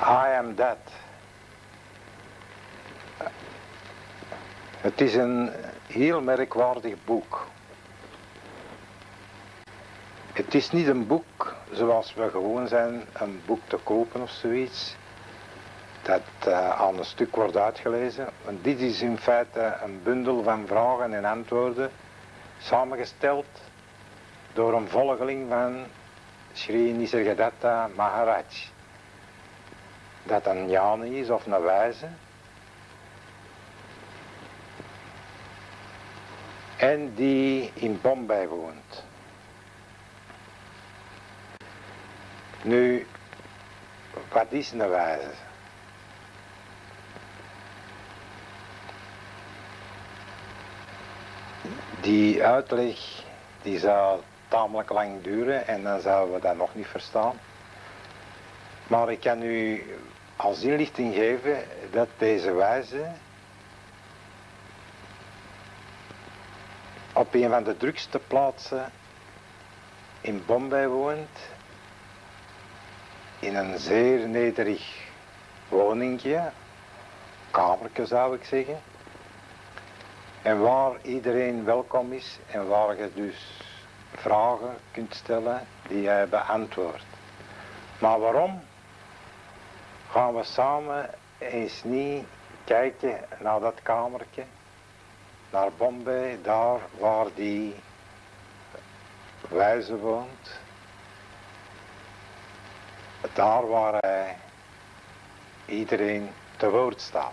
I am that. Het is een heel merkwaardig boek. Het is niet een boek zoals we gewoon zijn, een boek te kopen of zoiets, dat aan een stuk wordt uitgelezen. Want dit is in feite een bundel van vragen en antwoorden, samengesteld door een volgeling van Sri Nisargadatta Maharaj. Dat een jani is of een wijze. En die in Bombay woont. Nu, wat is een wijze? Die uitleg die zou tamelijk lang duren en dan zouden we dat nog niet verstaan. Maar ik kan u als inlichting geven dat deze wijze op een van de drukste plaatsen in Bombay woont, in een zeer nederig woningje, kamertje zou ik zeggen, en waar iedereen welkom is en waar je dus vragen kunt stellen die hij beantwoordt. Maar waarom gaan we samen eens niet kijken naar dat kamertje, naar Bombay, daar waar die wijze woont, daar waar hij iedereen te woord staat.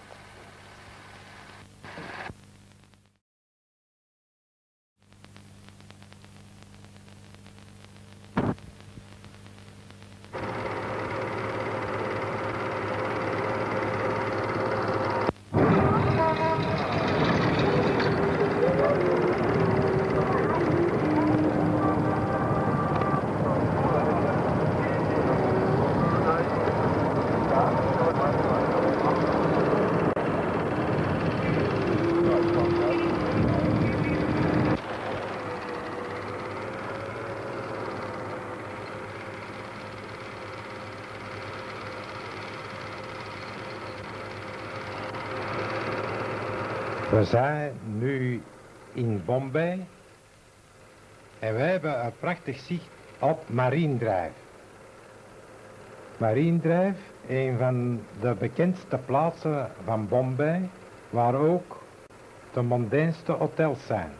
We zijn nu in Bombay en we hebben een prachtig zicht op Marine Drive. Marine Drive, een van de bekendste plaatsen van Bombay, waar ook de mondainste hotels zijn.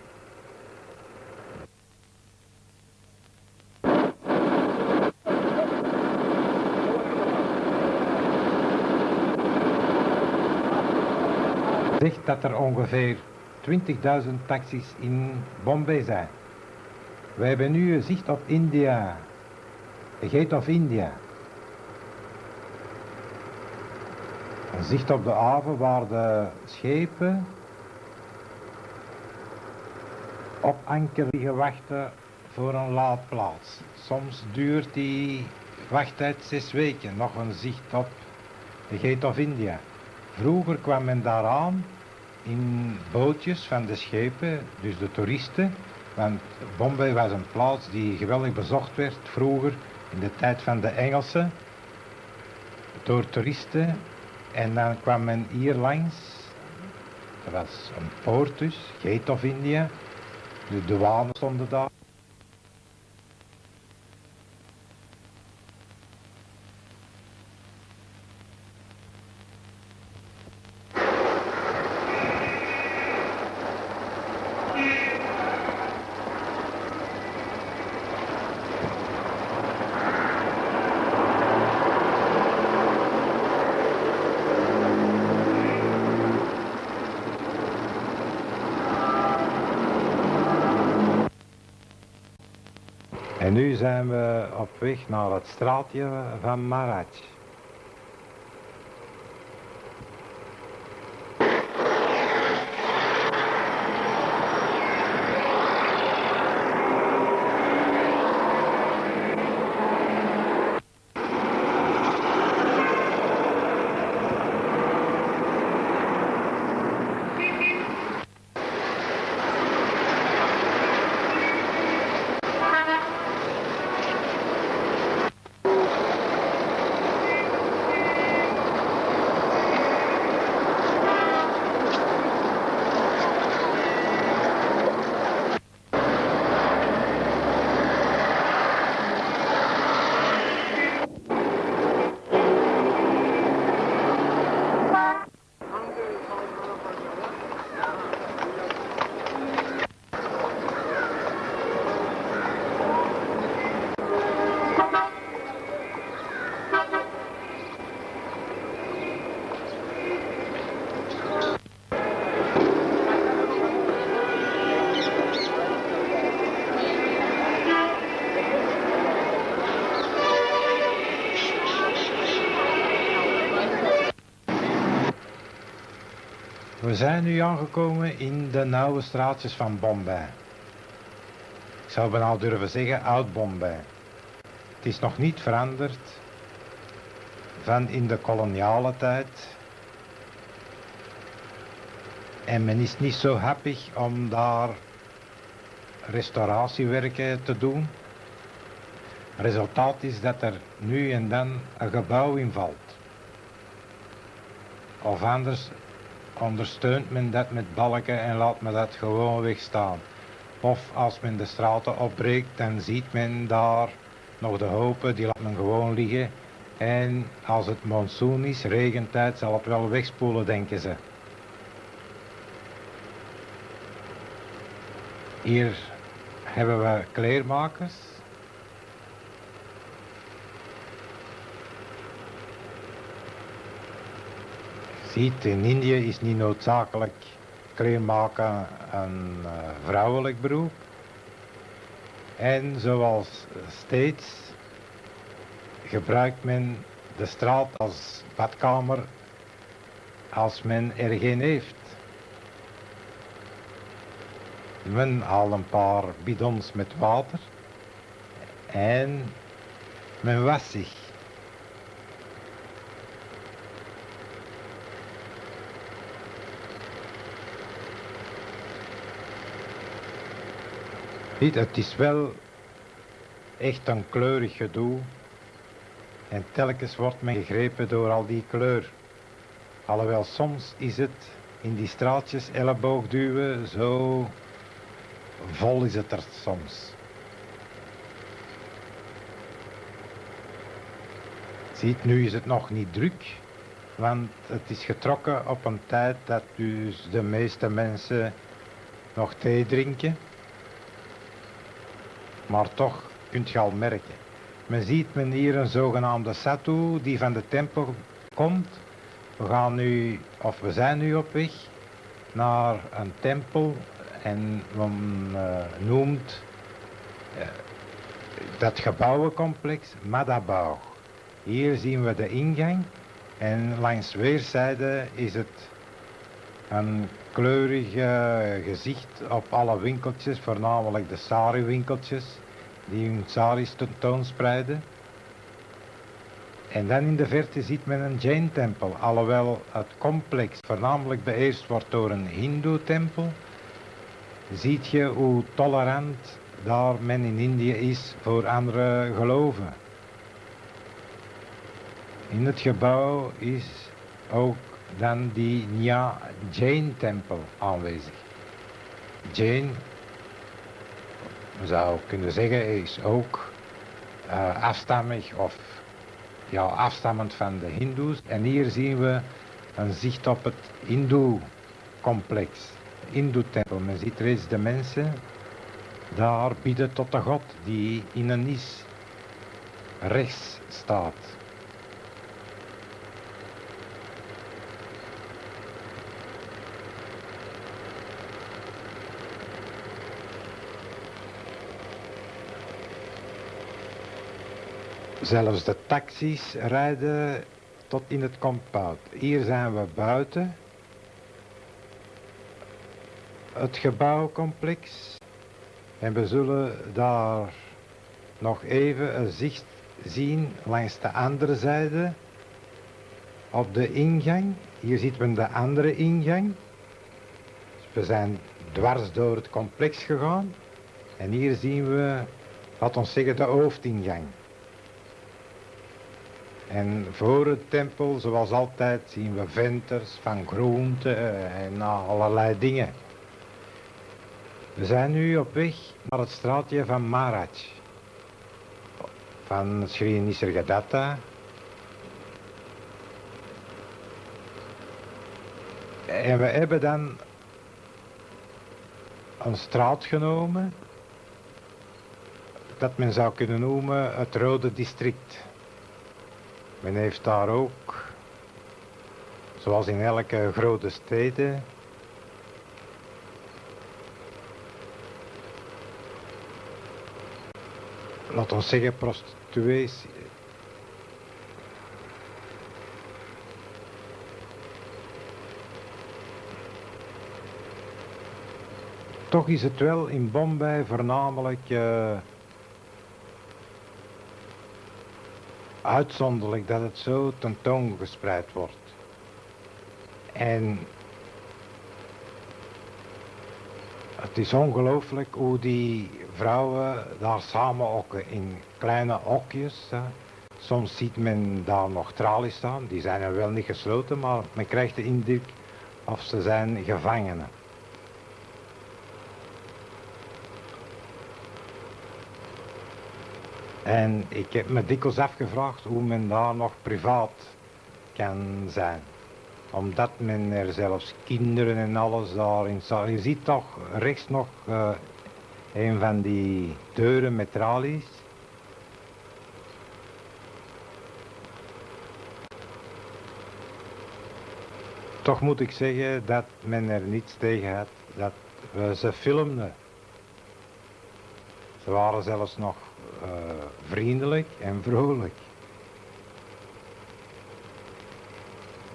Zegt dat er ongeveer 20.000 taxis in Bombay zijn. We hebben nu een zicht op India, de Gate of India. Een zicht op de haven waar de schepen op anker liggen wachten voor een laadplaats. Soms duurt die wachttijd 6 weken, nog een zicht op de Gate of India. Vroeger kwam men daaraan in bootjes van de schepen, dus de toeristen, want Bombay was een plaats die geweldig bezocht werd vroeger in de tijd van de Engelsen door toeristen, en dan kwam men hier langs, er was een poort dus, Gate of India, de douane stonden daar. En nu zijn we op weg naar het straatje van Maharaj. We zijn nu aangekomen in de nauwe straatjes van Bombay. Ik zou bijna durven zeggen oud Bombay. Het is nog niet veranderd van in de koloniale tijd. En men is niet zo happig om daar restauratiewerken te doen. Het resultaat is dat er nu en dan een gebouw invalt. Of anders ondersteunt men dat met balken en laat men dat gewoon wegstaan. Of als men de straten opbreekt, dan ziet men daar nog de hopen, die laat men gewoon liggen. En als het monsoon is, regentijd, zal het wel wegspoelen, denken ze. Hier hebben we kleermakers. Ziet, in Indië is niet noodzakelijk kleermaken een vrouwelijk beroep. En zoals steeds gebruikt men de straat als badkamer als men er geen heeft. Men haalt een paar bidons met water en men wast zich. Het is wel echt een kleurig gedoe en telkens wordt men gegrepen door al die kleur. Alhoewel soms is het in die straatjes elleboogduwen, zo vol is het er soms. Ziet, nu is het nog niet druk, want het is getrokken op een tijd dat dus de meeste mensen nog thee drinken. Maar toch kunt je al merken. Men ziet hier een zogenaamde sadhu die van de tempel komt. We zijn nu op weg naar een tempel en men noemt dat gebouwencomplex Madhabau. Hier zien we de ingang en langs weerszijden is het een kleurig gezicht op alle winkeltjes, voornamelijk de sari-winkeltjes die hun saris tentoonspreiden. En dan in de verte ziet men een Jain-tempel, alhoewel het complex voornamelijk beheerst wordt door een Hindoe-tempel. Ziet je hoe tolerant daar men in Indië is voor andere geloven. In het gebouw is ook dan die Jain-tempel aanwezig. Jain, we zou kunnen zeggen, is ook afstammig of afstammend van de Hindoes. En hier zien we een zicht op het Hindoe-complex, Hindoe-tempel. Men ziet reeds de mensen daar bidden tot de God die in een nis rechts staat. Zelfs de taxis rijden tot in het compound. Hier zijn we buiten het gebouwcomplex en we zullen daar nog even een zicht zien langs de andere zijde op de ingang. Hier ziet men de andere ingang. We zijn dwars door het complex gegaan en hier zien we, laat ons zeggen, de hoofdingang. En voor het tempel, zoals altijd, zien we venters van groenten en allerlei dingen. We zijn nu op weg naar het straatje van Maharaj. Van Sri Nisargadatta. En we hebben dan een straat genomen dat men zou kunnen noemen het Rode District. Men heeft daar ook, zoals in elke grote steden, laat ons zeggen prostituees. toch is het wel in Bombay voornamelijk uitzonderlijk dat het zo tentoongespreid wordt. En het is ongelooflijk hoe die vrouwen daar samen hokken in kleine hokjes. Hè. Soms ziet men daar nog tralies staan, die zijn er wel niet gesloten, maar men krijgt de indruk of ze zijn gevangenen. En ik heb me dikwijls afgevraagd hoe men daar nog privaat kan zijn. Omdat men er zelfs kinderen en alles daarin staat. Je ziet toch rechts nog een van die deuren met tralies. Toch moet ik zeggen dat men er niets tegen had dat we ze filmden. Ze waren zelfs nog vriendelijk en vrolijk.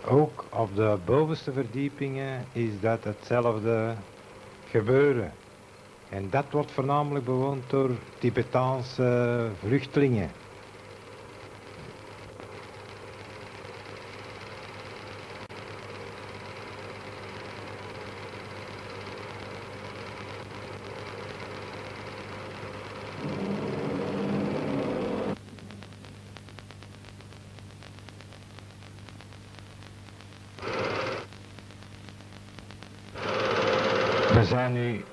Ook op de bovenste verdiepingen is dat hetzelfde gebeuren. En dat wordt voornamelijk bewoond door Tibetaanse vluchtelingen. We zijn nu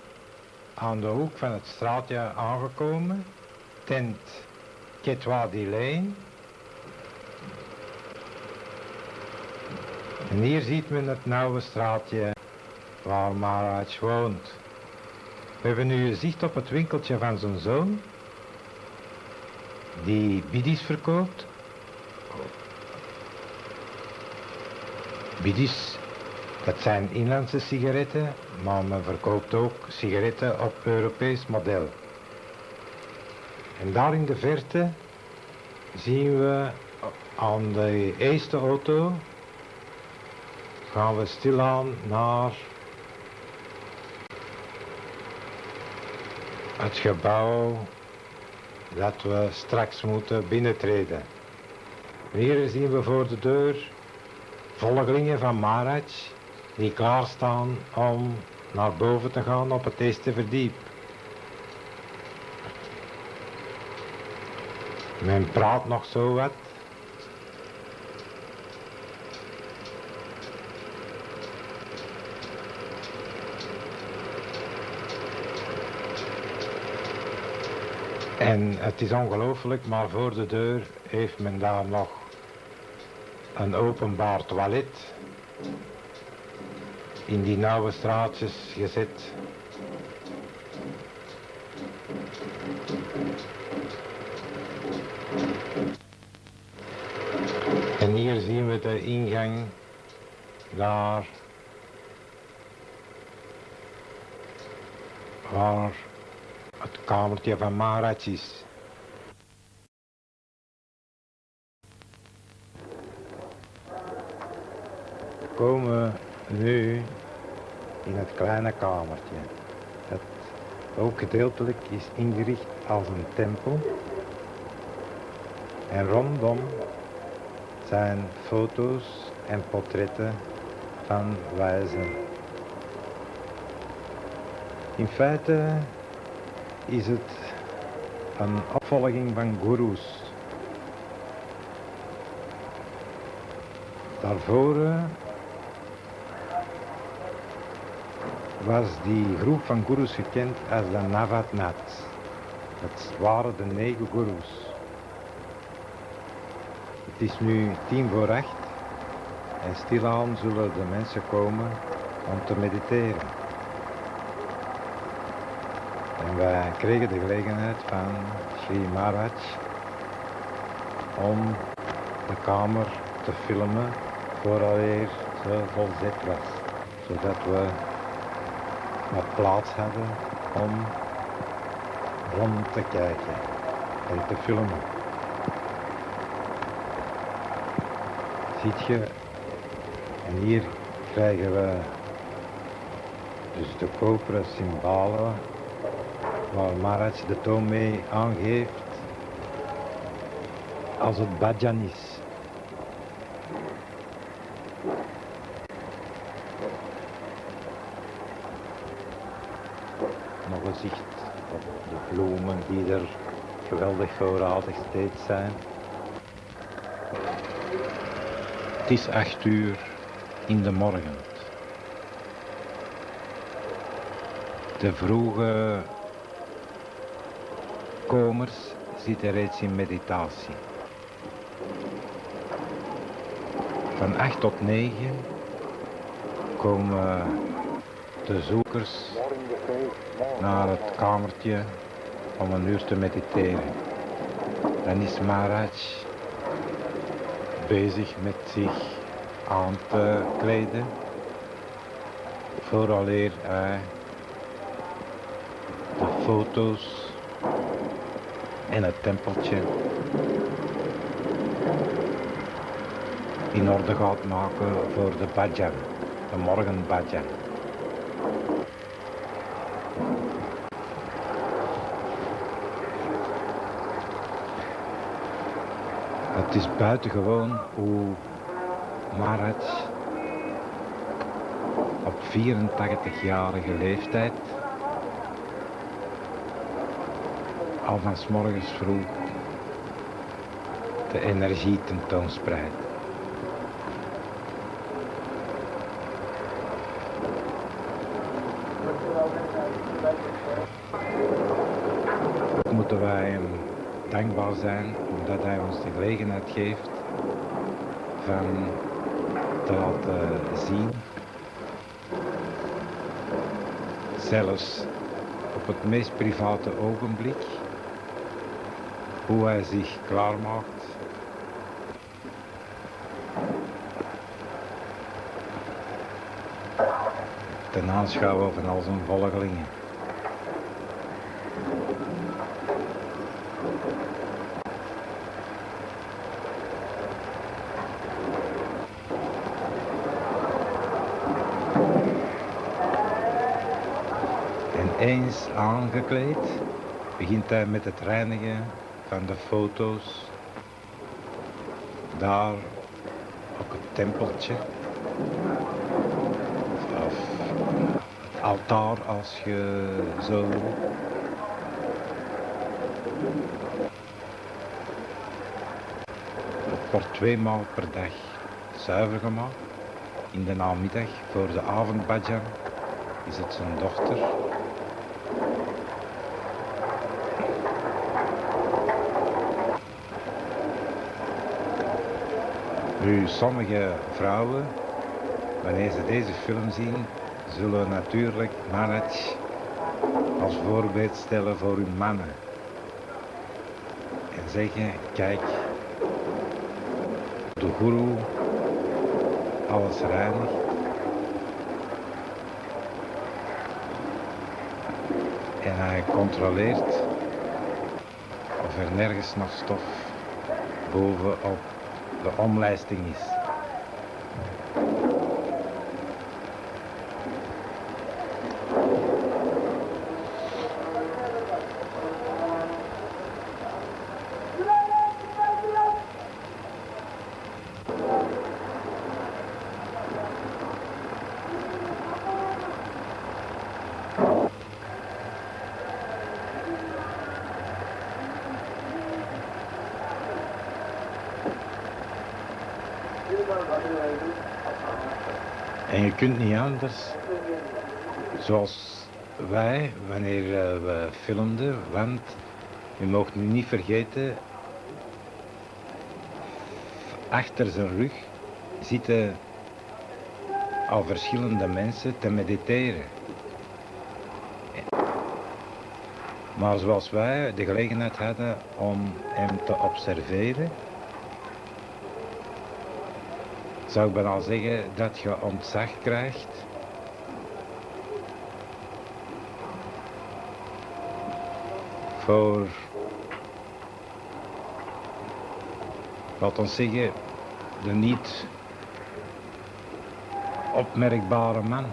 aan de hoek van het straatje aangekomen, tent Ketwadi Lane. En hier ziet men het nauwe straatje waar Maharaj woont. We hebben nu zicht op het winkeltje van zijn zoon, die bidis verkoopt. Bidis, dat zijn inlandse sigaretten, maar men verkoopt ook sigaretten op Europees model. En daar in de verte zien we aan de eerste auto, gaan we stilaan naar het gebouw dat we straks moeten binnentreden. Hier zien we voor de deur volgelingen van Maharaj die klaarstaan om naar boven te gaan op het eerste verdiep. Men praat nog zo wat. En het is ongelooflijk, maar voor de deur heeft men daar nog een openbaar toilet in die nauwe straatjes gezet. En hier zien we de ingang daar waar het kamertje van Maharaj is. We komen nu in het kleine kamertje, dat ook gedeeltelijk is ingericht als een tempel. En rondom zijn foto's en portretten van wijzen. In feite is het een opvolging van goeroes. Daarvoor was die groep van goeroes gekend als de Navatnats. Dat waren de 9 goeroes. Het is nu 7:50 en stilaan zullen de mensen komen om te mediteren. En wij kregen de gelegenheid van Sri Maharaj om de kamer te filmen vooraleer ze volzet was, zodat we wat plaats hadden om rond te kijken en te filmen. Ziet je, en hier krijgen we Dus de koperen symbolen waar Maharaj de toon mee aangeeft als het bhajan is. Nog een zicht op de bloemen die er geweldig voorradig steeds zijn. Het is 8 uur in de morgen. De vroege komers zitten reeds in meditatie. Van 8 tot 9 komen de zoekers naar het kamertje om 1 uur te mediteren. Dan is Maharaj bezig met zich aan te kleden, vooraleer hij de foto's en het tempeltje in orde gaat maken voor de bhajan, de morgen bhajan. Het is buitengewoon hoe Maharaj op 84-jarige leeftijd al van 's morgens vroeg de energie tentoonspreidt. Ook moeten wij hem dankbaar zijn omdat hij ons de gelegenheid geeft van te laten zien, zelfs op het meest private ogenblik, hoe hij zich klaarmaakt ten aanschouwen van al zijn volgelingen. Eens aangekleed begint hij met het reinigen van de foto's daar op het tempeltje of het altaar als je zo wil. Het wordt 2 maal per dag zuiver gemaakt. In de namiddag voor de avondbhajan is het zijn dochter. Nu, sommige vrouwen, wanneer ze deze film zien, zullen natuurlijk Maharaj als voorbeeld stellen voor hun mannen. En zeggen, kijk, de guru alles reinigt. En hij controleert of er nergens nog stof bovenop de omlijsting is. En je kunt niet anders, zoals wij, wanneer we filmden, want je mag nu niet vergeten, achter zijn rug zitten al verschillende mensen te mediteren. Maar zoals wij de gelegenheid hadden om hem te observeren, zou ik bijna zeggen dat je ontzag krijgt voor, laat ons zeggen, de niet opmerkbare man.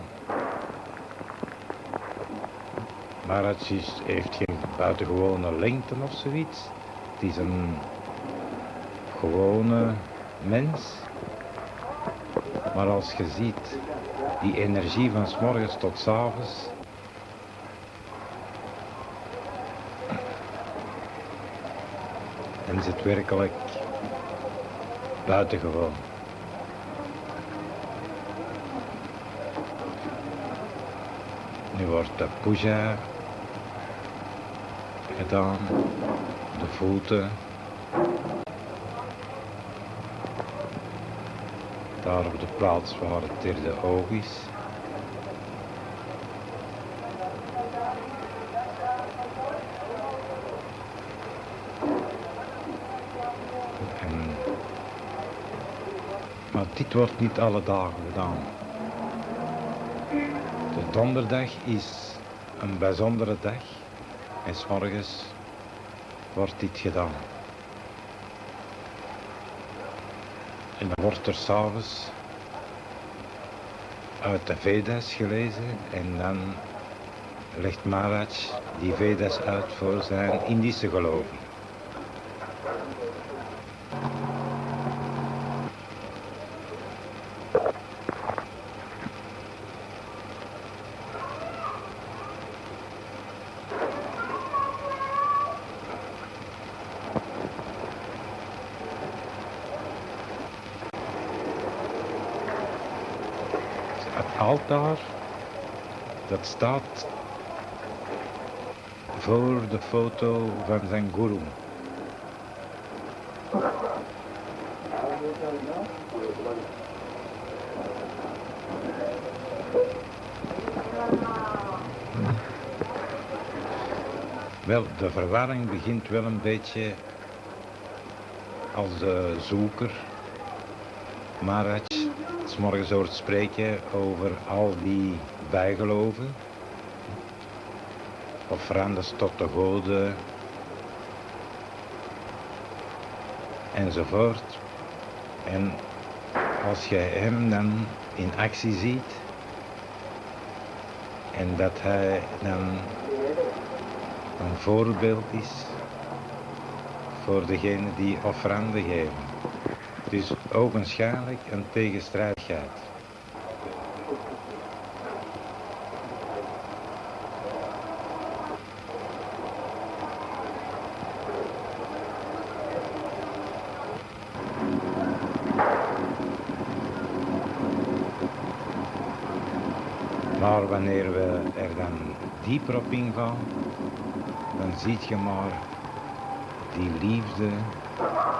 Maharaj heeft geen buitengewone lengte of zoiets. Het is een gewone mens. Maar als je ziet die energie van 's morgens tot 's avonds. Dan is het werkelijk buitengewoon. Nu wordt de puja gedaan, de voeten, daar op de plaats waar het derde oog is. Maar dit wordt niet alle dagen gedaan. De donderdag is een bijzondere dag en 's morgens wordt dit gedaan. En dan wordt er 's avonds uit de Vedas gelezen en dan legt Maharaj die Vedas uit voor zijn Indische gelovigen. Het altaar, dat staat voor de foto van zijn guru. Wel, de verwarring begint wel een beetje als de zoeker Maharaj 's morgens hoort spreken over al die bijgeloven, offerandes tot de goden enzovoort. En als jij hem dan in actie ziet en dat hij dan een voorbeeld is voor degene die offeranden geven. Het is ogenschijnlijk een tegenstrijdigheid. Maar wanneer we er dan dieper op ingaan, dan zie je maar die liefde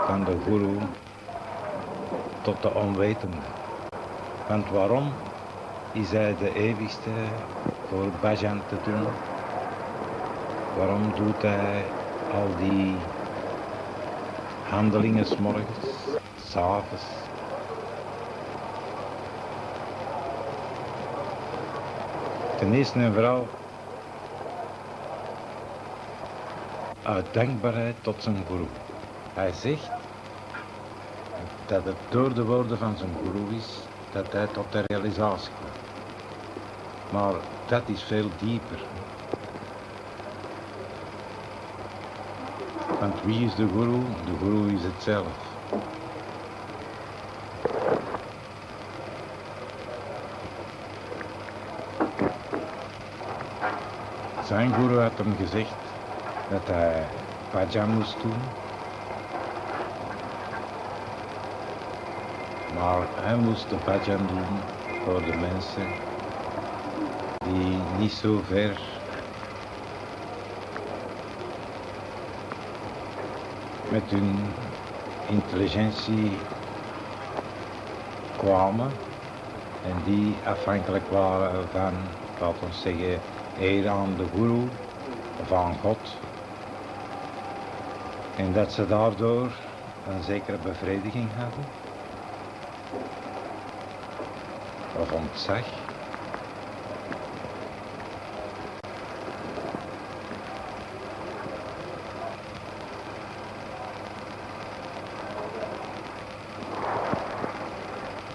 van de guru tot de onwetende. Want waarom is hij de eeuwigste voor bhajan te doen? Waarom doet hij al die handelingen 's morgens, 's avonds? Ten eerste en vooral uit dankbaarheid tot zijn guru. Hij zegt dat het door de woorden van zijn guru is dat hij tot de realisatie komt. Maar dat is veel dieper. Want wie is de guru? De guru is het zelf. Zijn guru had hem gezegd dat hij bhajan moest doen. Maar hij moest de bhajan doen voor de mensen die niet zo ver met hun intelligentie kwamen en die afhankelijk waren van, laten we zeggen, eer aan de guru of aan God. En dat ze daardoor een zekere bevrediging hadden. Of ontzag.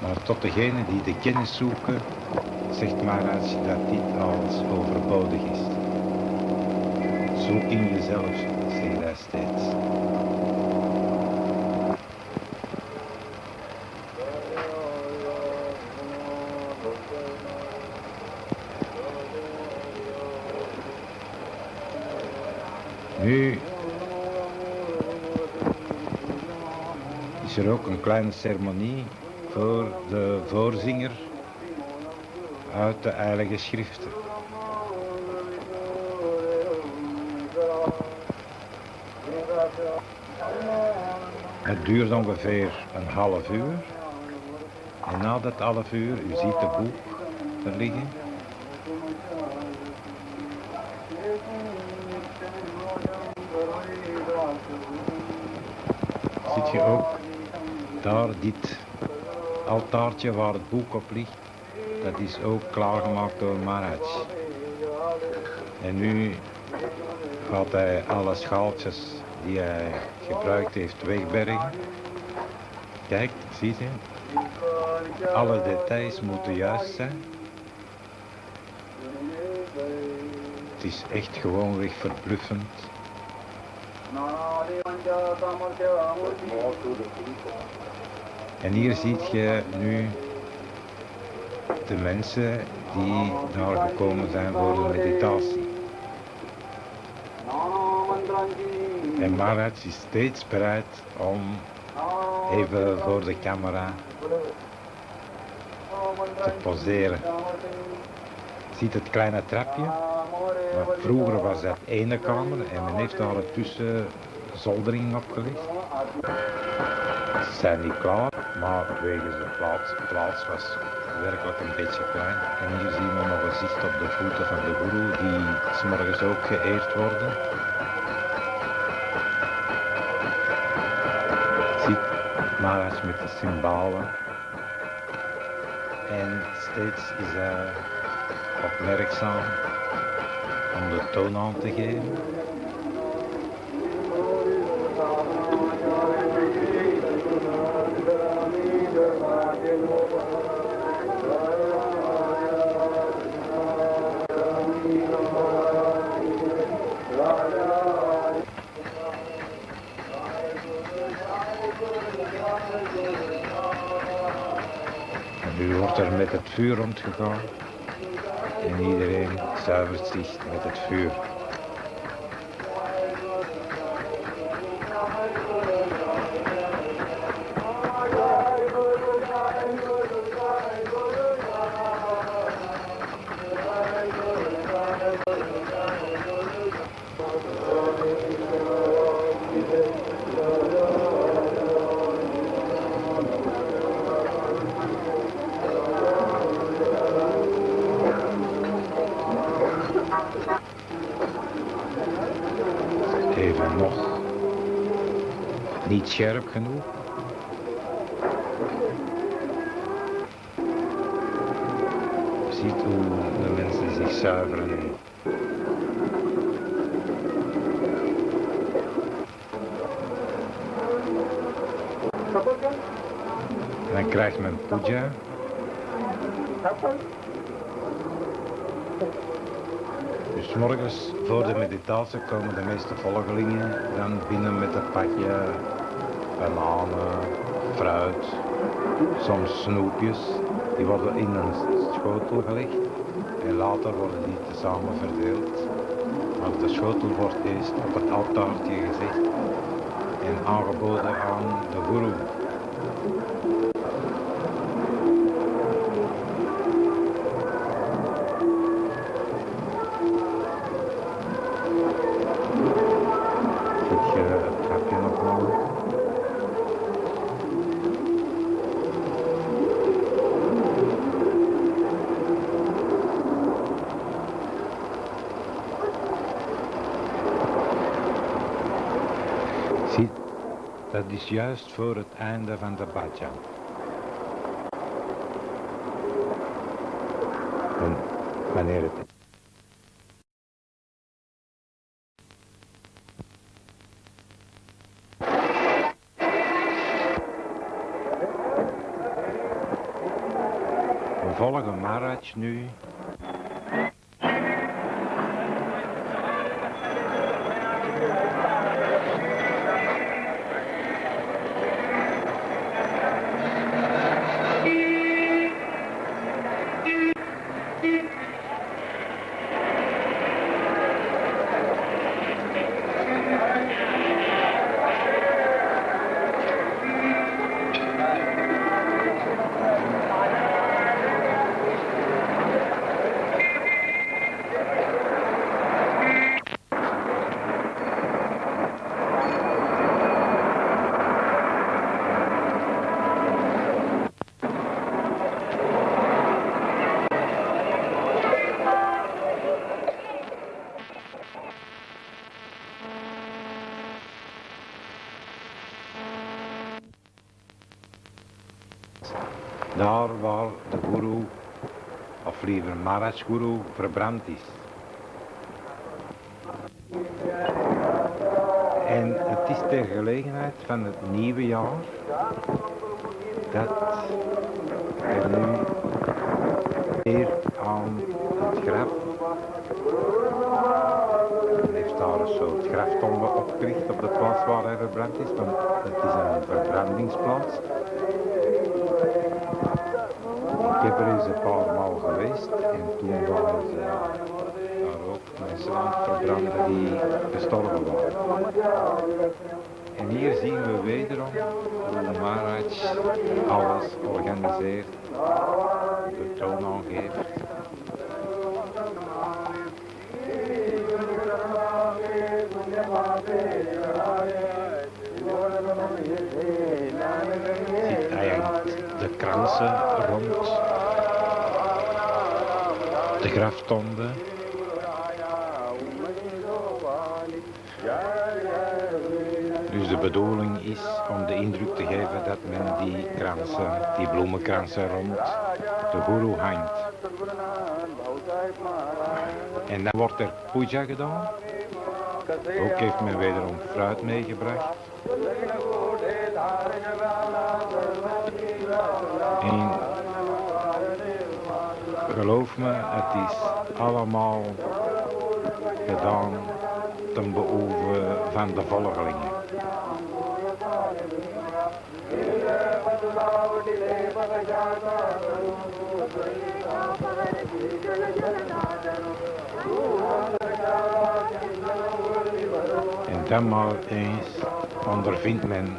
Maar tot degenen die de kennis zoeken, zegt Maharaj dat dit alles overbodig is. Zoek in jezelf, zegt hij steeds. Nu is er ook een kleine ceremonie voor de voorzinger uit de Heilige Schriften. Het duurt ongeveer een half uur. En na dat half uur, u ziet het boek er liggen. Ziet je ook daar dit altaartje waar het boek op ligt. Dat is ook klaargemaakt door Maharaj. En nu gaat hij alle schaaltjes die hij gebruikt heeft wegbergen. Kijk, ziet je? Alle details moeten juist zijn. Het is echt gewoonweg verbluffend. En hier ziet je nu de mensen die daar gekomen zijn voor de meditatie. En Maharaj is steeds bereid om even voor de camera te poseren. Ziet het kleine trapje? Maar vroeger was dat ene kamer en men heeft daar tussen zoldering opgelegd. Ze zijn niet klaar, maar wegens de plaats was werkelijk een beetje klein. En hier zien we nog een zicht op de voeten van de guru, die 's morgens ook geëerd worden. Ziet Maharaj met de symbolen. En steeds is hij opmerkzaam om de toon aan te geven. Nu wordt er met het vuur rondgegaan en iedereen zuivert zich met het vuur. Even nog niet scherp genoeg. Je ziet hoe de mensen zich zuiveren. En dan krijgt men puja. Dus morgens voor de meditatie komen de meeste volgelingen dan binnen met een pakje bananen, fruit, soms snoepjes. Die worden in een schotel gelegd en later worden die tezamen verdeeld. Maar de schotel wordt eerst op het altaartje gezet en aangeboden aan de guru. Dat is juist voor het einde van de bhajan. En wanneer het... We volgen Maharaj nu Daar waar de guru, of liever Maharaj Guru, verbrand is. En het is ter gelegenheid van het nieuwe jaar dat er nu weer aan het graf, men heeft daar een soort graftombe opgericht op de plaats waar hij verbrand is, want het is een verbrandingsplaats. Ik heb er eens een paar maal geweest en toen waren ze daar ook mensen aan het verbranden die gestorven waren. En hier zien we wederom hoe Maharaj alles organiseert, de toon aangeeft. Ziet hij hangt de kransen rond de graftombe. Dus de bedoeling is om de indruk te geven dat men die kransen, die bloemenkransen rond de guru hangt. En dan wordt er puja gedaan. Ook heeft men wederom fruit meegebracht. En geloof me, het is allemaal gedaan ten behoeve van de volgelingen. En dan maar eens ondervindt men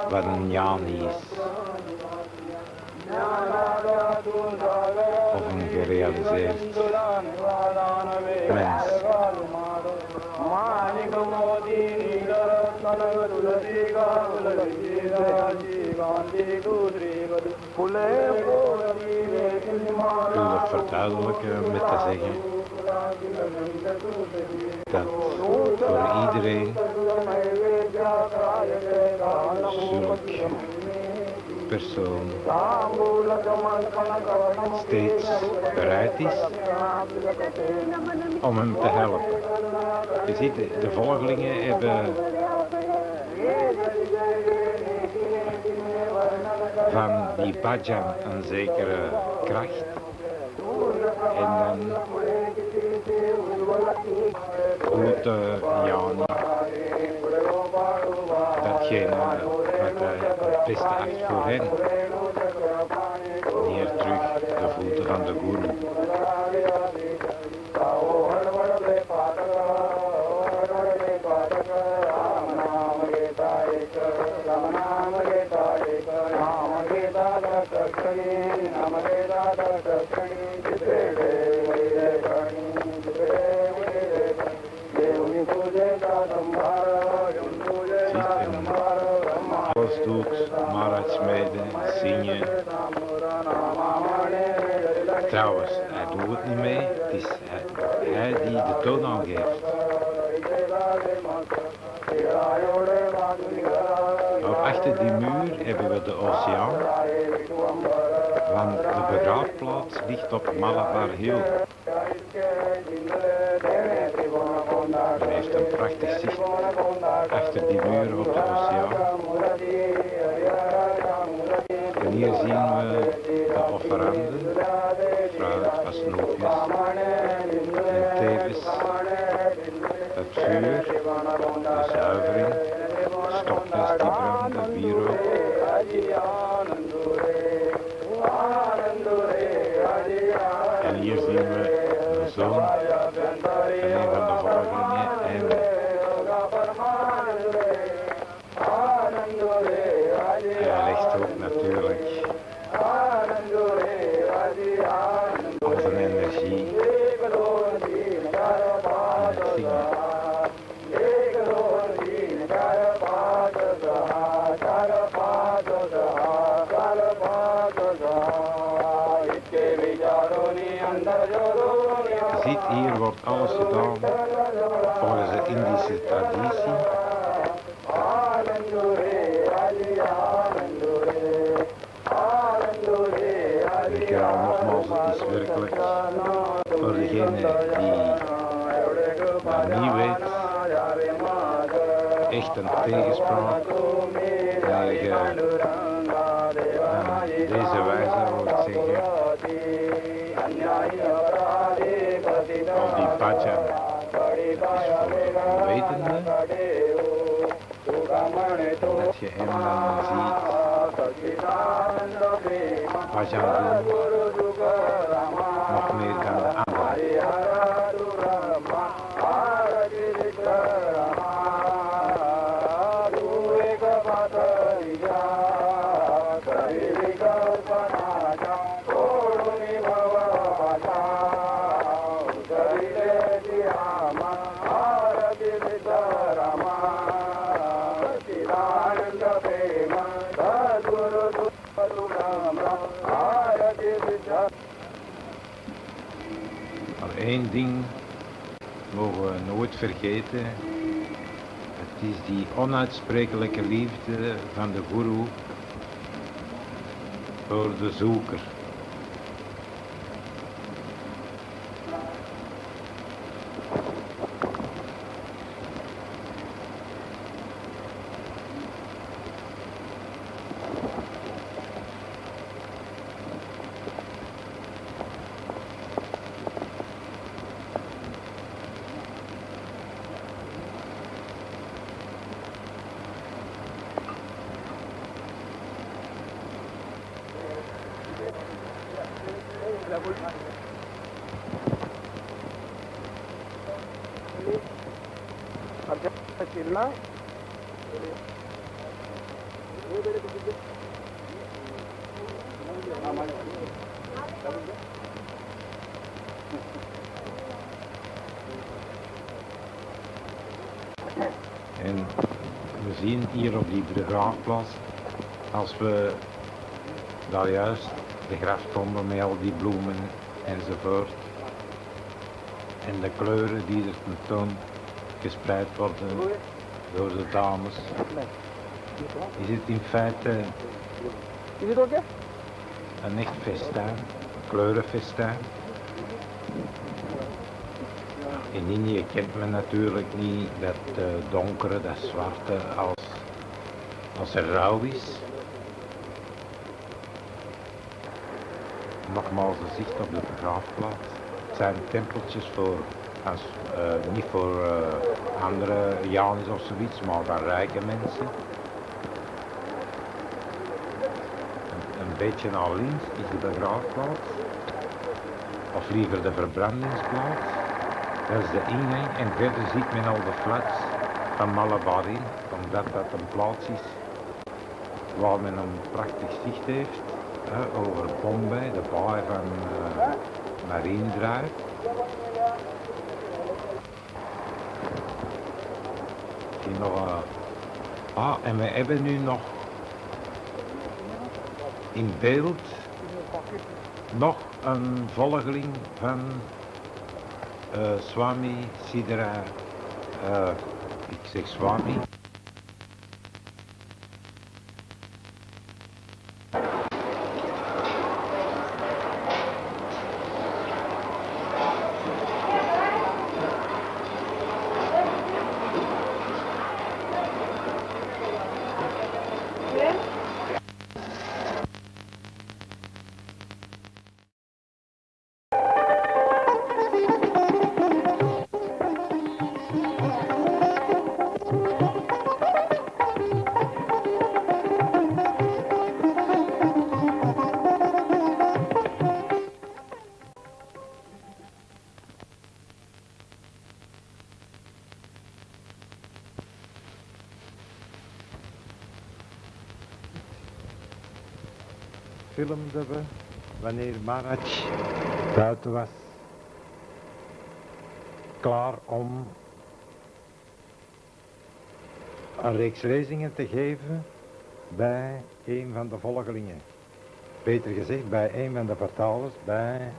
wat een jani is. Of een gerealiseerd mens. Ik wil het verduidelijken met te zeggen dat voor iedereen zulk persoon steeds bereid is om hem te helpen. Je ziet, de volgelingen hebben van die bhajan een zekere kracht en dan goed jani datgene wat hij het beste acht voor hen neer terug de voeten van de guru. Alles doet Maharaj mede, zingen. Trouwens, hij doet het niet mee, het is hij die de toon aangeeft. Ook achter die muur hebben we de oceaan, want de begraafplaats ligt op Malabar Hill. Men heeft een prachtig zicht achter die muur op de oceaan. En hier zien we de offeranden, fruit als snoepjes en tevens het vuur, de zuivering, stokjes die branden, wierook. En hier zien we de zoon van een van de volgelingen en hij legt ook natuurlijk al zijn energie in het zingen. Je ziet, hier wordt alles gedaan volgens de Indische traditie. Ja, nogmaals, het is werkelijk voor degene die dat niet weet, echt een tegenspraak wanneer je deze wijze, wil ik zeggen, of die bhajan is voor de onwetende, dat je hem dan ziet bhajan doen, nog meer dan de anderen. Maar één ding mogen we nooit vergeten. Het is die onuitsprekelijke liefde van de guru voor de zoeker. En we zien hier op die begraafplaats, als we daar juist de graftomben met al die bloemen enzovoort en de kleuren die er tentoon gespreid worden door de dames, is het in feite een echt festijn, kleurenfestijn. In Indië kent men natuurlijk niet dat donkere, dat zwarte als er rouw is. Nogmaals de zicht op de begraafplaats. Het zijn tempeltjes voor, niet voor andere Janis of zoiets, maar van rijke mensen. Een beetje naar links is de begraafplaats, of liever de verbrandingsplaats. Dat is de ingang en verder ziet men al de flats van Malabar in, omdat dat een plaats is waar men een prachtig zicht heeft over Bombay, de baai van Marine Drive. Hier nog en we hebben nu nog in beeld nog een volgeling van Swami Sidera, ik zeg Swami. Filmden we wanneer Maharaj buiten was, klaar om een reeks lezingen te geven bij een van de volgelingen. Beter gezegd bij een van de vertalers, bij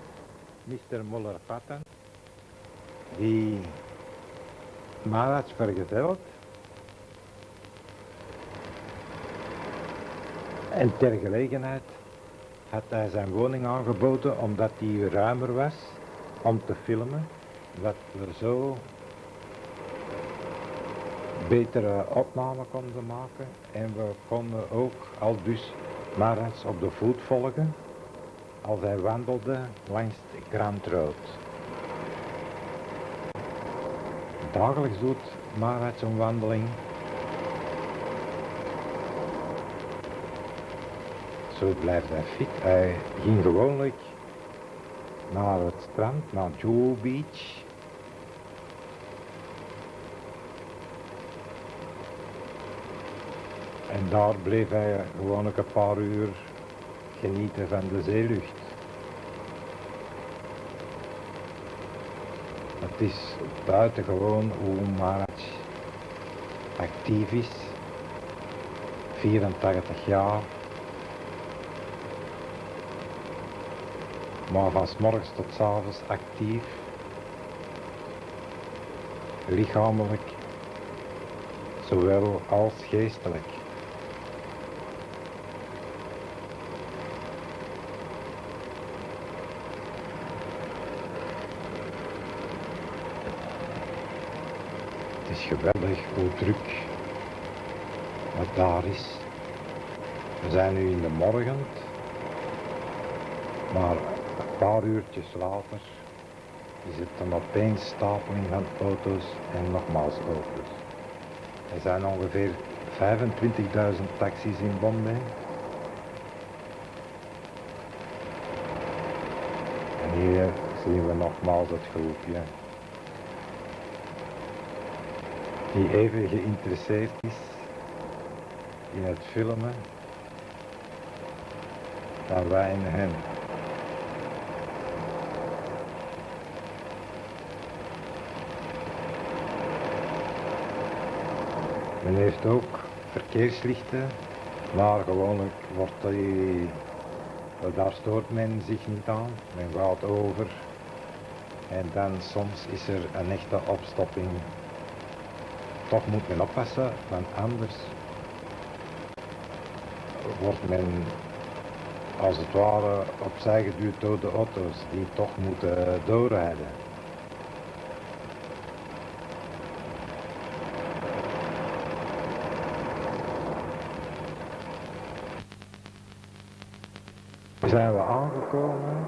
Mr. Muller-Patton, die Maharaj vergezeld. En ter gelegenheid had hij zijn woning aangeboden omdat die ruimer was om te filmen. Dat we zo betere opnamen konden maken en we konden ook al dus Maharaj op de voet volgen als hij wandelde langs de Grand Road. Dagelijks doet Maharaj een wandeling. Zo blijft hij fit. Hij ging gewoonlijk naar het strand, naar Juhu Beach. En daar bleef hij gewoonlijk een paar uur genieten van de zeelucht. Het is buitengewoon hoe Maharaj actief is. 84 jaar. Maar van 's morgens tot 's avonds actief. Lichamelijk, zowel als geestelijk. Het is geweldig hoe druk het daar is. We zijn nu in de morgen, maar een paar uurtjes later is het een opeenstapeling van auto's en nogmaals auto's. Er zijn ongeveer 25.000 taxis in Bombay. En hier zien we nogmaals het groepje die even geïnteresseerd is in het filmen dan wij in hen. Men heeft ook verkeerslichten, maar gewoonlijk daar stoort men zich niet aan. Men gaat over en dan soms is er een echte opstopping. Toch moet men oppassen, want anders wordt men als het ware opzij geduwd door de auto's die toch moeten doorrijden. Zijn we aangekomen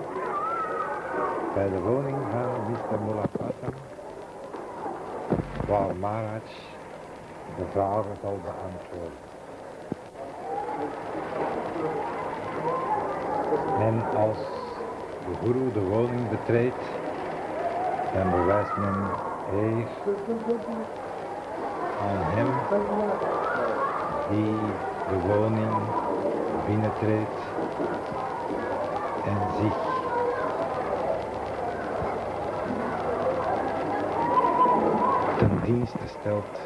bij de woning van Mr. Nauwelaert, waar Maharaj de vragen zal beantwoorden. En als de guru de woning betreedt, dan bewijst men hier aan hem die de woning binnentreedt en zich ten dienste stelt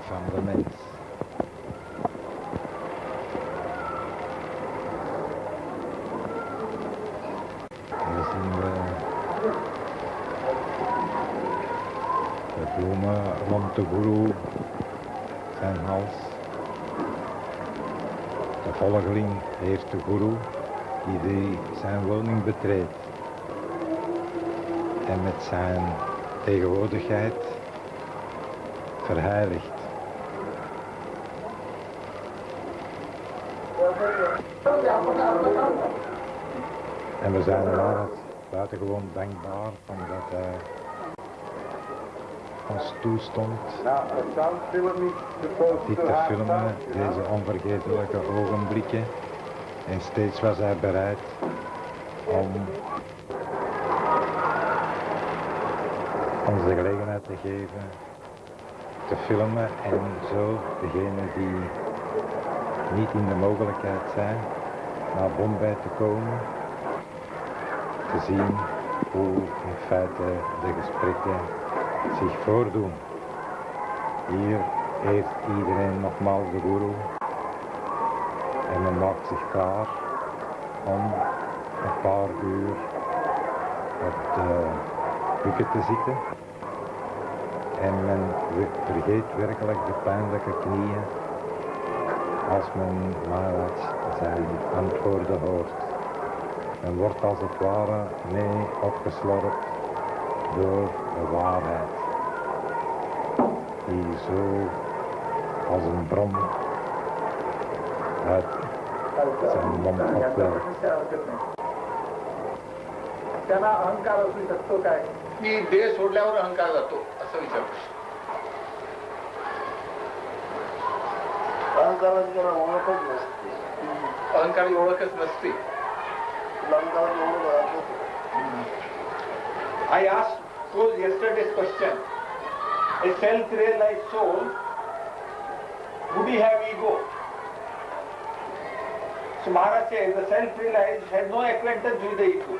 van de mens. En dan zien we de bloemen rond de guru, zijn hals. De volgeling heeft de guru die zijn woning betreedt en met zijn tegenwoordigheid verheiligt. En we zijn Maharaj buitengewoon dankbaar omdat hij ons toestond dit te filmen, deze onvergetelijke ogenblikken. En steeds was hij bereid om ons de gelegenheid te geven te filmen en zo degenen die niet in de mogelijkheid zijn naar Bombay te komen, te zien hoe in feite de gesprekken zich voordoen. Hier heeft iedereen nogmaals de guru en men maakt zich klaar om een paar uur op de bukken te zitten. En men vergeet werkelijk de pijnlijke knieën Als men Maharaj zijn antwoorden hoort, men wordt als het ware mee opgeslorpt door de waarheid, die zo als een bron uit zijn mond opwelt. त्यांना अहंकार असू शकतो काय की देह सोडल्यावर अहंकार जातो असं विचारतो. अहंकाराची त्याला ओळखच नसते. अहंकाराची ओळखच नसते. I asked posed yesterday's question. A self-realized soul, would he have ego? So Maharaj says the self-realized has no acquaintance with the ego.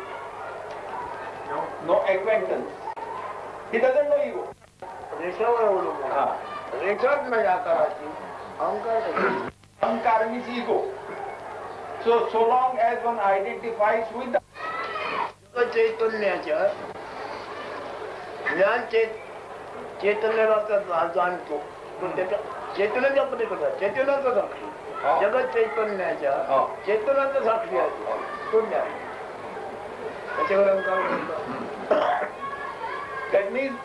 No acquaintance. He doesn't know ego. Ahankar means ego. So long as one identifies with the चैतन्याच्या ज्ञान चैतन्याला जाणतो पण त्याच्या चैतन्याच्या पलीकडे चैतन्याचा साक्षी जगत चैतन्याच्या चैतन्याचा साक्षी आहे तो ज्ञान. That means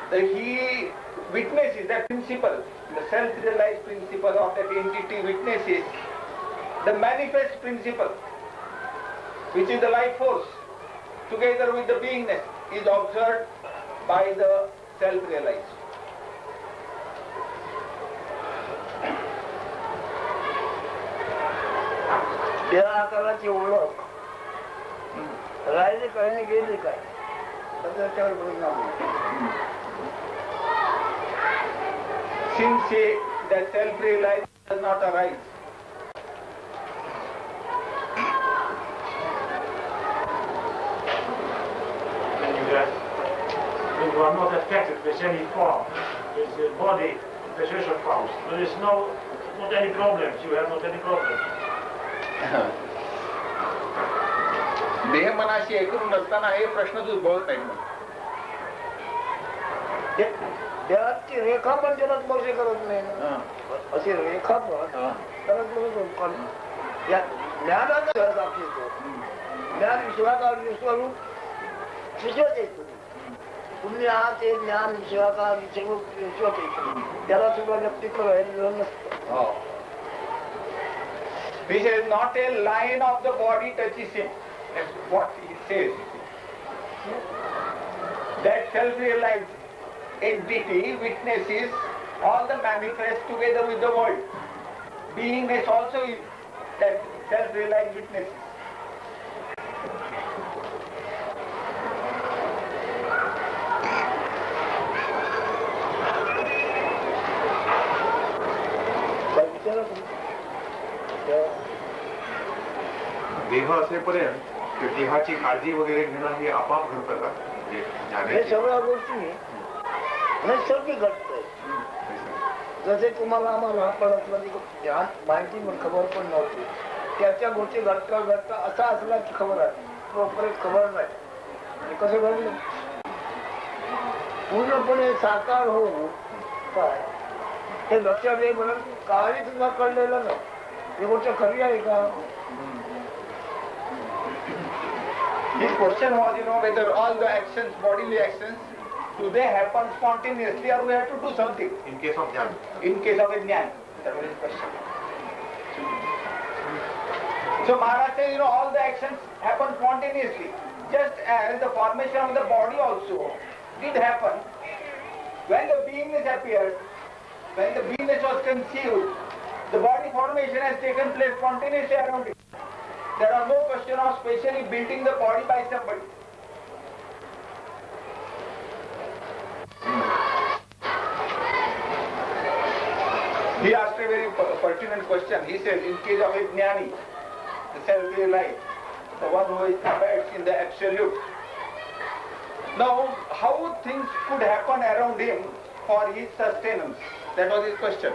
that he witnesses that principle, the self-realized principle of that entity witnesses the manifest principle, which is the life force, together with the beingness, is observed by the self-realized. त्या आकाराची ओळख राहिली काय आणि गेली काय त्याच्यावर परिणाम. Since the self-realized does not arise, you are not affected with any form, with the body, the social forms. There is not any problems, you have not any problems. देह मनाशी एकूण नसताना हे प्रश्नच उद्भवत नाही. देहाची रेखा पण त्याला स्पर्श करत नाही अशी रेखा पण ज्ञानाचा दाखवतो. ज्ञान विश्वाकार विश्वरूप विश्वच येतो. तुम्ही आहात ते ज्ञान विश्वाकार विश्वच येतो. त्याला सुद्धा व्यक्तित्व राहिलेलं नसतं. This is not a line of the body touches him. That's what he says. That self-realized entity witnesses all the manifest together with the world. Beingness also is that self-realized witnesses. देह असेपर्यंत देहाची काळजी वगैरे घेणं हे आपाप घडतं का? हे सगळ्या गोष्टी नैसर्गिक घडतंय. जसे तुम्हाला आम्हाला परतला माहिती पण खबर पण नव्हती. त्याच्या गोष्टी घडता घडता असा असला की खबर आहे परत खबर नाही. कसं घडलं पूर्णपणे साकार होऊन काय हे लक्षात येईल म्हणून काही तुला कळलेलं नाही. ही गोष्ट खरी आहे का? His question was, whether all the actions, bodily actions, do they happen spontaneously or we have to do something? In case of jnana. In case of a jnana. That was his question. So Maharaj says, all the actions happen spontaneously. Just as the formation of the body also did happen when the beingness appeared, when the beingness was conceived, the body formation has taken place spontaneously around it. There are no question of specially building the body by somebody. He asked a very pertinent question. He said, in case of a jnani, the self-realized, the one who abides in the absolute. Now, how things could happen around him for his sustenance? That was his question.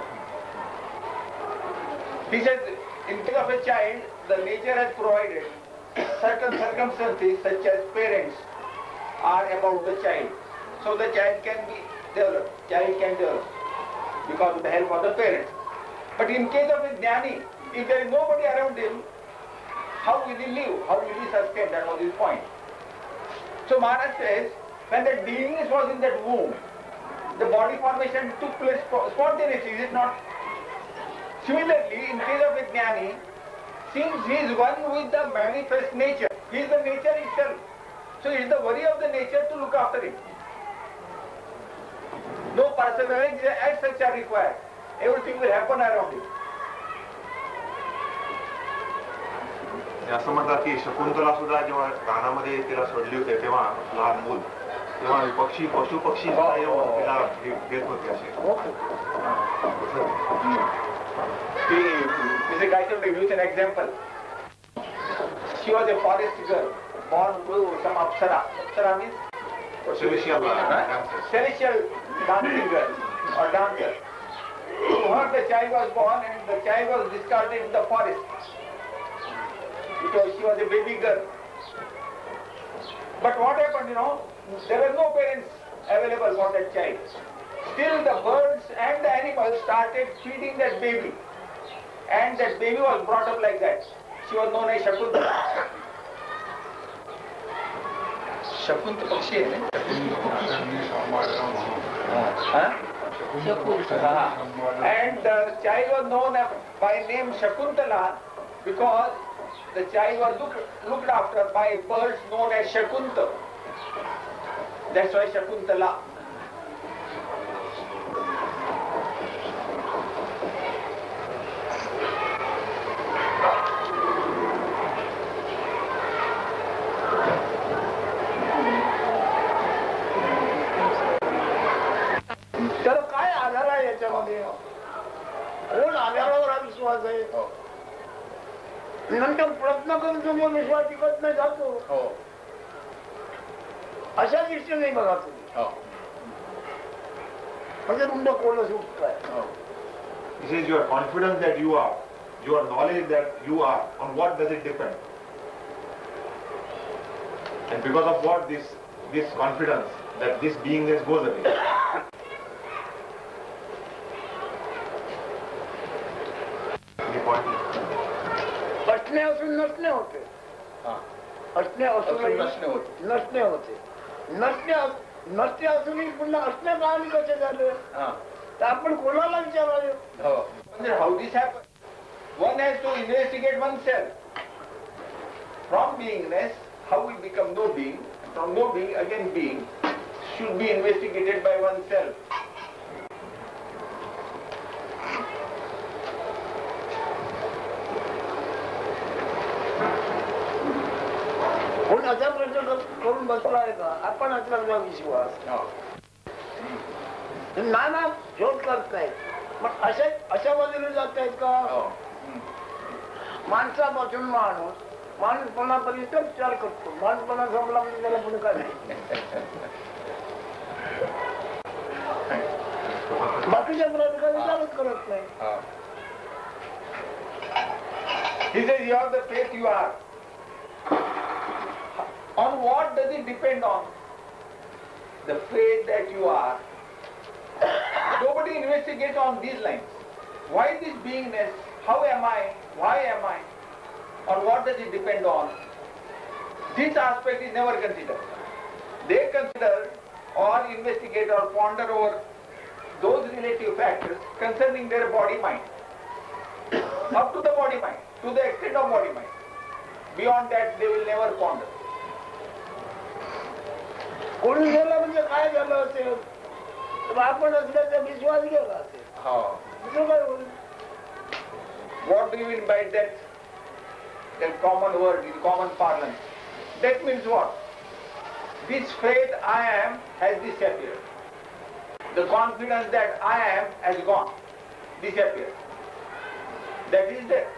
He said, in case of a child, the nature has provided certain circumstances such as parents are about the child. So the child can be developed, child can develop because of the help of the parents. But in case of a jnani, if there is nobody around him, how will he live? How will he sustain? That was his point. So Maharaj says, when that beingness was in that womb, the body formation took place spontaneously, is it not? Similarly, in case of a jnani, since he is one with the manifest nature, he is the nature itself. So it is the worry of the nature to look after him. No perseverance as such are required. Everything will happen around him. असं म्हणतात की शकुंतला सुद्धा जेव्हा रानामध्ये तिला सोडली होते तेव्हा लहान मूल तेव्हा पक्षी पशु पक्षी सुद्धा येऊन तिला घेत होते असे. I shall give you an example. She was a forest girl, born to some apsara. Apsara means celestial dancing girl or dancer. To her the child was born and the child was discarded in the forest. Because she was a baby girl. But what happened, there were no parents available for that child. Still the birds and the animals started feeding that baby. And that baby was brought up like that. She was known as Shakuntala. Shakuntala Pakshi hai na? And the child was known by name Shakuntala because the child was looked after by birds known as Shakunta. That's why Shakuntala. तर काय आधार आहे याच्यामध्ये? कोण आधारावर हा विश्वास आहे? नंतर प्रयत्न करून तुम्ही विश्वास टिकत नाही जातो. अशा दृष्टीने नाही बघा तुम्ही. म्हणजे तुमचं कोण सुटत आहे. He says your confidence that you are, your knowledge that you are, on what does it depend? And because of what this confidence that this beingness goes away. Any point? असणे असून नसणे होते. असणे असून नसणे होते. नसणे असूनही पुन्हा असणे कारण कसे झाले तर आपण कोणाला विचारावे. म्हणजे how this happen. One has to investigate one self. From beingness how we become no being, from no being again being should be investigated by oneself. कोण असा प्रश्न करून बसला आहे का? आपण असला विश्वास नाना शोध करतायत मग अशा बाजूला जात आहेत का? माणसापासून माणूसपणापर्यंत विचार करतो. माणूसपणा संपला म्हणजे त्याला पुढे काय नाही. बाकीच्या प्रकारे विचारच करत नाही. He says you have the faith you are. On what does it depend on? The faith that you are. Nobody investigates on these lines. Why this beingness? How am I? Why am I? On what does it depend on? This aspect is never considered. They consider or investigate or ponder over those relative factors concerning their body-mind. Up to the body-mind, to the extent of body-mind. Beyond that they will never ponder. कोणी गेलं म्हणजे काय झालं असेल तर आपण असल्याचा विश्वास गेला असेल. What do you mean by that common word in common parlance? That means what? This faith I am has disappeared. The confidence that I am has gone, disappeared. That is there.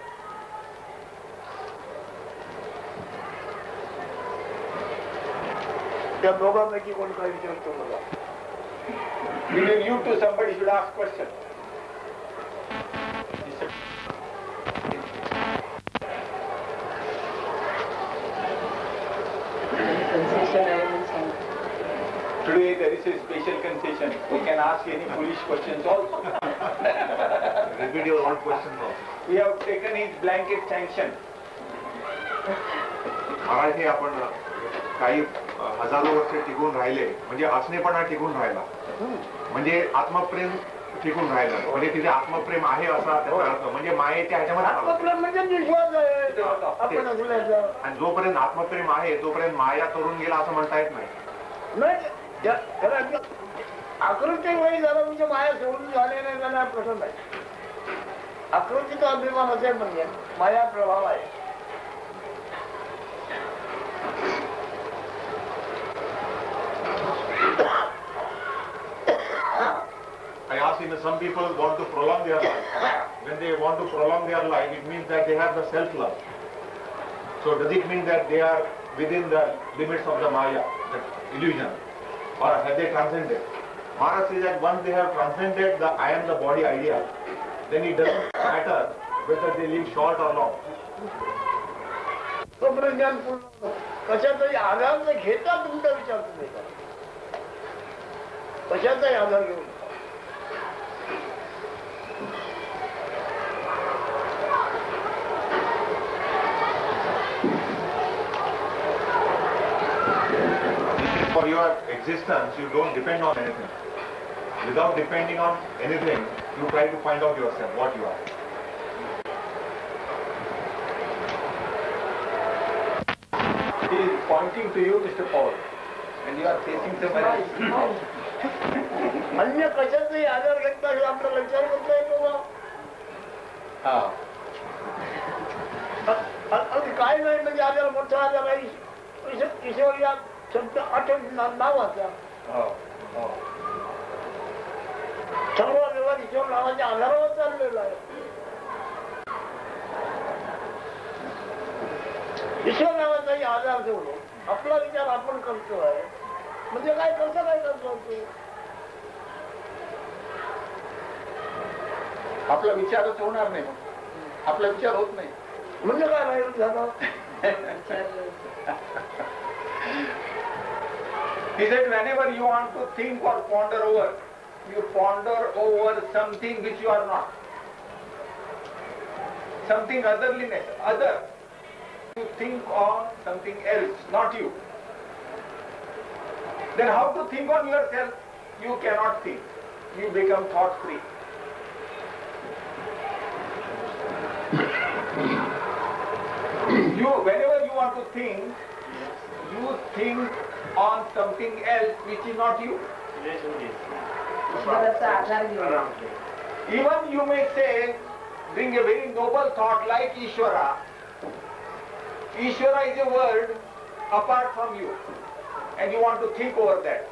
त्या दोघांपैकी कोण काय विचारतो मला? Between you two somebody should ask question. Sensation elements and Today there is a special concession. We can ask any foolish questions also. Repeat your old questions also. We have taken his blanket sanction. महाराज हे आपण काही हजारो वर्ष टिकून राहिले म्हणजे असणेपणा टिकून राहिला म्हणजे आत्मप्रेम टिकून राहिलं म्हणजे तिथे आत्मप्रेम आहे असा त्याचा अर्थ म्हणजे मायेच्या ह्याच्यामध्ये म्हणजे विश्वास आहे आपण असल्याचं. आणि जोपर्यंत आत्मप्रेम आहे तोपर्यंत माया तोडून गेला असं म्हणता येत नाही. नाही आकृती वय झालं म्हणजे माया सोडून झाले नाही त्यांना प्रश्न नाही. आकृतीचा अभिमान असेल म्हणजे माया प्रभाव आहे. I asked him, some people want to prolong their life. When they want to prolong their life, it means that they have the self-love. So does it mean that they are within the limits of the Maya, the illusion? Or have they transcended? Maharaj says that once they have transcended the I am the body idea, then it doesn't matter whether they live short or long. तो ज्ञान पूर्ण कशाचाही आधार न घेता तुमचा विचार तुम्ही करा. कशाचाही आधार घेऊन For your existence, you don't depend on anything. Without depending on anything, you try to find out yourself, what you are. He is pointing to you, Mr. Paul, and you are facing somewhere else. अन्य कशाचाही आधार घेतला हे आपला विचार करता येतो बा. आणि काय नाही म्हणजे आधार मोठा आधार आहे ईश्वर या शब्द आठवण नावाचा सर्व व्यवहार ईश्वर नावाच्या आधारावर चाललेला आहे. ईश्वर नावाचाही आधार ठेवलो आपला विचार आपण करतो आहे म्हणजे काय कसं काय करतो. आपला विचारच होणार नाही मग आपला विचार होत नाही म्हणजे काय राहील झालं. He said whenever you want to think or ponder over, you ponder over something which you are not. Something otherliness, other. You think on something else, not you. Then how to think on yourself? You cannot think. You become thought free. Whenever you want to think, you think on something else which is not you. Even you may say, bring a very noble thought like Ishvara. Ishvara is a word apart from you, and you want to think over that.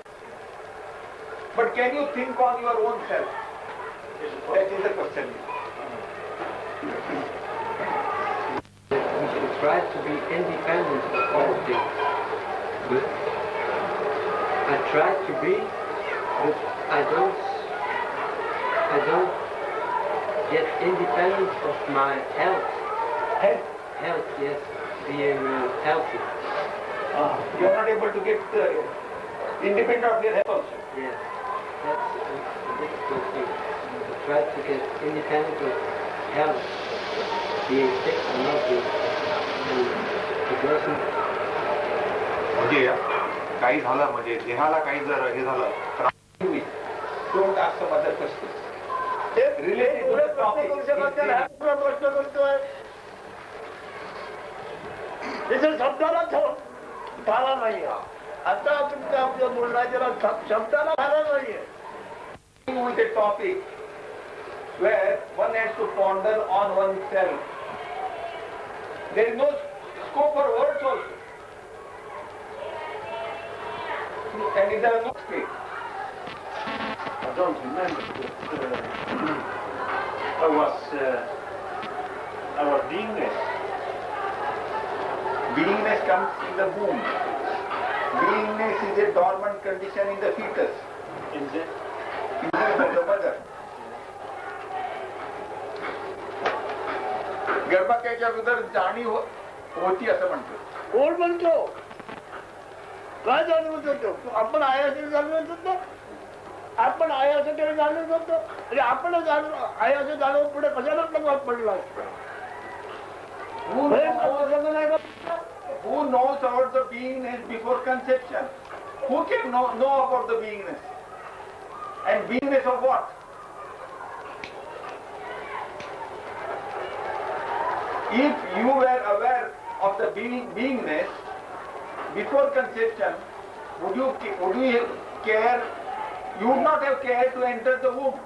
But can you think on your own self? That is the question. We should try to be independent of all things. But I try to be, but I don't get independent of my health. Health. Health, yes, being healthy. You are not able to get independent of your health also. Yes, that's a difficult thing. I try to get independent of health, being sick or not being sick. And it doesn't. म्हणजे काही झालं म्हणजे देहाला काही जर हे झालं तर Don't ask some other questions. Related to the topic. प्रश्न करतोय त्याच्या शब्दाला थारा नाही. आता तुमच्या आपल्या बोलण्याच्या शब्दाला थारा नाहीये. With a topic where one has to ponder on oneself. There is no scope for words also. And there are no space. I don't remember, but our beingness. Beingness comes in the womb. Beingness is a dormant condition in the fetus. In the In the mother. गर्भाशयाच्या अगोदर जाणीव होती असं म्हणतो. कोण म्हणतो काय जाणवत होतो? आपण आयासाठी जाणवत होतो, आपण आयासाठी जाणवत होतो आणि आपण आयाचं जाणवत पुढे कशाला प्रभाव पडला? Who knows about the beingness before conception? Who can know about the beingness? And beingness of what? If you were aware of the beingness before conception, would you care? You would not have cared to enter the womb.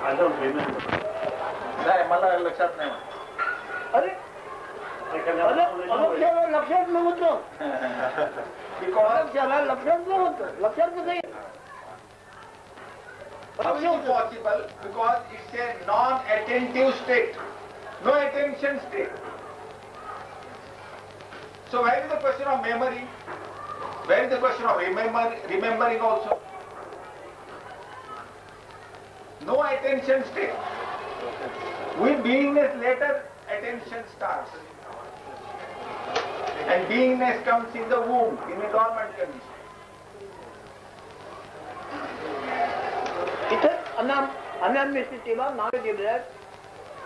I don't remember. नाही, मला लक्षात नाही. अरे लक्षात नव्हतं, त्याला लक्षात नव्हतं. लक्षात कसं येईल? How is it possible? Because it's a non-attentive state, no attention state. So where is the question of memory? Where is the question of remembering also? No attention state. With beingness later attention starts. And beingness comes in the womb, in a dormant condition. इथे अनाम्य स्थितीला नावे दिले आहेत.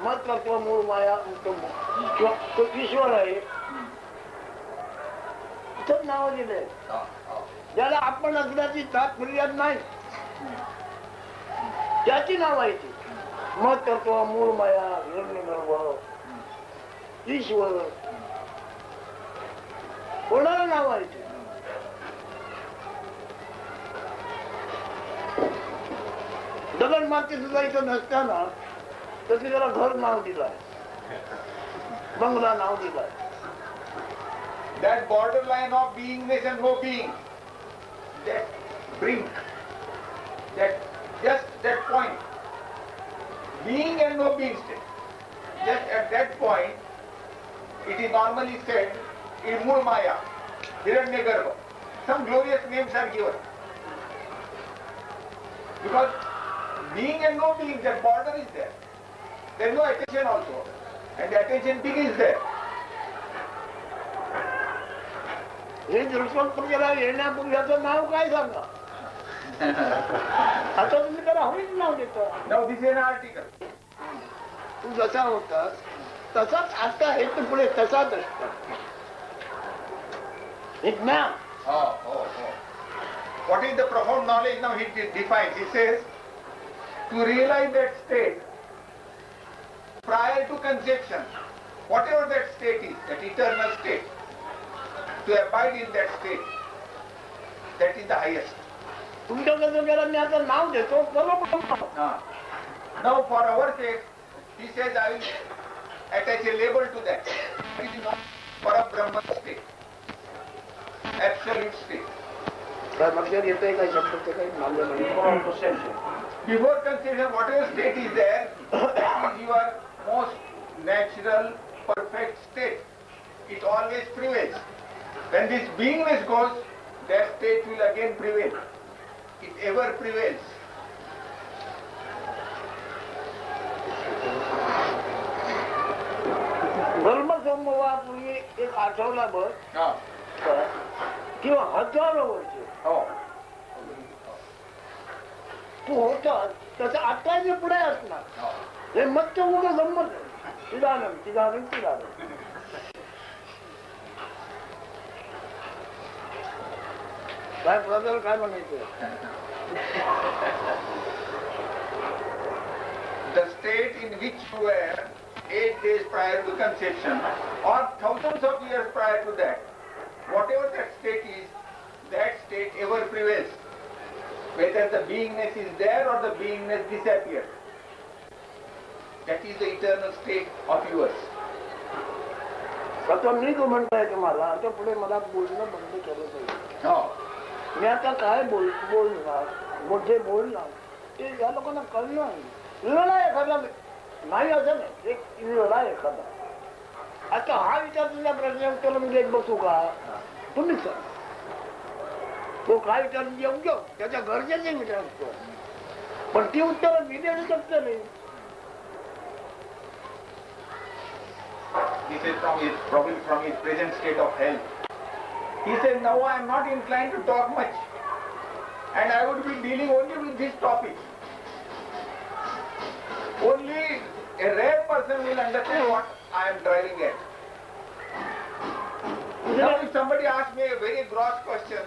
महत्त्व, मूळ माया, तो ईश्वर आहे, इथं नाव दिले. ज्याला आपण असल्याची तात्पर्यात नाही, त्याची नाव आहे ती. महत्त्व, मूळ माया, हिरण्यगर्भ, ईश्वर, कोणाला नाव आहे ते? दगड माती सुद्धा इथं नसताना तरी त्याला घर नाव दिलंय, बंगला नाव दिलाय. That borderline of beingness and no being, that brink, just that point, being and no being state, just at that point, it is normally said in Mool Maya, Hiranyagarbha. Some glorious names are given. Because being and no being, that border is there. There is no attention also. And the attention peak is there. हे दृष्टोत्तराला येण्यापूर्वीचं नाव काय सांगा? आता तुम्ही त्याला हवीच नाव देता. Now this is an article. तू जसा होतास तसाच आता हे तू पुढे तसाच असतो. ज्ञान. What is the profound knowledge? Now he defines. He says, to realize that state prior to conception, whatever that state is, that eternal state, to abide in that state, that is the highest. तुमच्या कसं मी आता नाव देतो बरोबर. Now for our sake, he says, I will attach a label to that. It is not for a Brahman state, absolute state. लक्षात येतोय का शब्दाचं काही मानलं नाही. Before conception, whatever state is there, that is your most natural, perfect state. It always prevails. When this beingness goes, that state will again prevail. It ever prevails. धर्मसंभवापूर्वी एक आठवडाभर किंवा हजारो वर्ष तू होतास तसं आता जे पुढे असणार. हे मत्त उभं संमत चिदानंद चिदानंद चिदानंद. काय प्रधान काय म्हणायचं? The state in which you were 8 days prior to conception or thousands of years prior to that, whatever that state is, that state ever prevails. Whether the beingness is there or the beingness disappears. That is the eternal state of yours. आता मी तो म्हणताय तुम्हाला आता पुढे मला बोलणं बंद केलं पाहिजे. मी आता काय बोलणार मोठे बोलणार ते या लोकांना कळलं नाही. लढा एखादा नाही असं नाही, एक लढा एखादा. आता हा विचार तुझ्या प्रश्न उत्तर मी देत बसू का? तुम्हीच सांगा. तो काय विचार येऊ घेऊ त्याच्या गरजेचे विचार असतो, पण ती उत्तर मी देऊ शकतो नाही. He says probably from his present state of health. He says, now I am not inclined to talk much. And I would be dealing only with this topic. Only a rare person will understand what I am driving at. Now if somebody asks me a very gross question,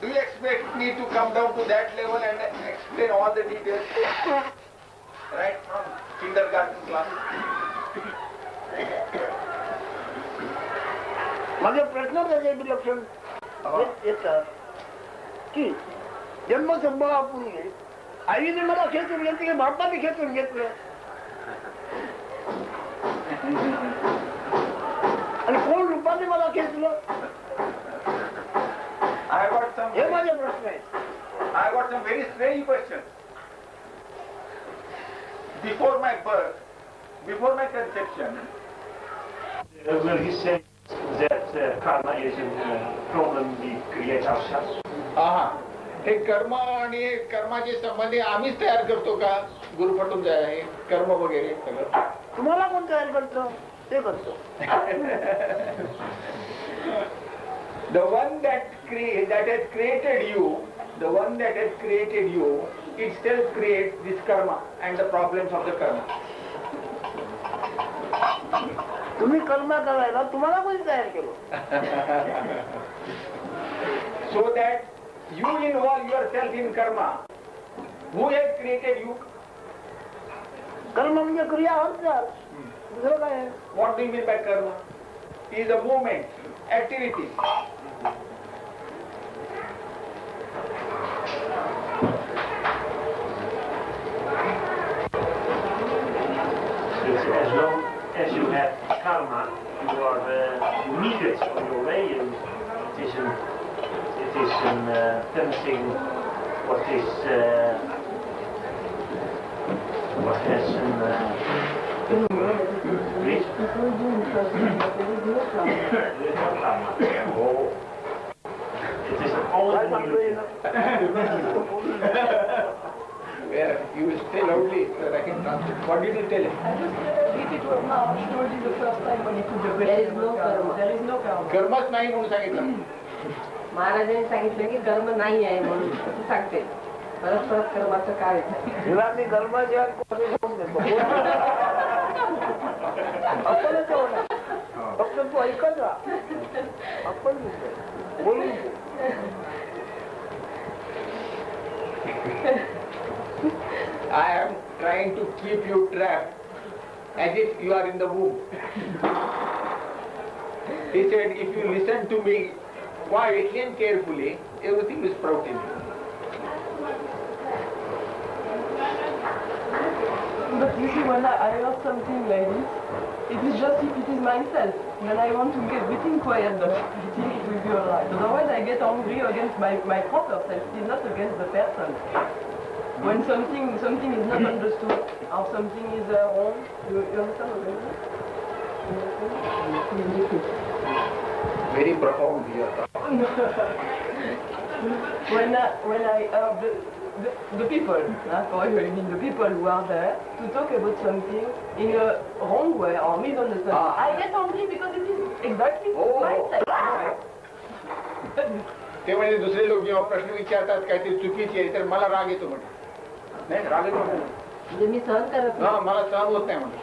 do you expect me to come down to that level and explain all the details? Right from kindergarten class. माझे प्रश्न त्याचे विलक्षण येतात की जन्मसंभवापूर्वी आईने मला खेचून घेतले की बापाने खेचून घेतलं आणि कोण रूपाने मला खेचलं हे माझे प्रश्न आहेत. I got some very strange questions. Before my birth, before my conception, Well, he said that karma is a problem we create ourselves. हे कर्म आणि कर्माचे संबंधी आम्हीच तयार करतो का? गुरु पटून जाय कर्म वगैरे सगळं तुम्हाला कोण तयार करतो ते करतो. The one that has created you, the one that has created you, itself creates this karma and the problems of the karma. तुम्ही कर्म करायला तुम्हाला कोणी तयार केलं? So that you involve yourself in karma. Who has created you? कर्म म्हणजे क्रिया हालचाल दुसरं काय आहे? What do you mean by karma? It is a movement, activity. As long as you have karma, you are needed on your way, and it is something what has Oh, it is an old Where you will say loudly, so I can translate. What did you tell him? I just read it was Maharaj told you the first time when he took the breath. There is no karma. There is no karma. कर्मच नाही म्हणून सांगितलं. महाराजांनी सांगितलं की कर्म नाही आहे म्हणून असं सांगते. परत परत कर्माचं काय आहे? तिला मी कर्माच्या कोणी सोडून देतो. आपणच होणार. फक्त तू ऐकत राहा. आपण बोलून I am trying to keep you trapped as if you are in the womb. He said, if you listen to me quietly and carefully, everything will sprout in you. But you see, when I heard something like this, it is just if it is myself. When I want to get everything quiet, but I think it will be alright. Otherwise, I get angry against my proper self, it is not against the person. When something is not understood or something is wrong, you understand what I mean? Very profound here. when I the people, I mean the people who are there to talk about something in a wrong way or misunderstanding, I get angry because it is exactly myself. ते म्हणजे दुसरे लोक जेव्हा प्रश्न विचारतात काहीतरी चुकीची आहे तर मला राग येतो म्हणजे नाही राग येतो म्हणजे मी सहन करत हा मला सहन होत नाही म्हणजे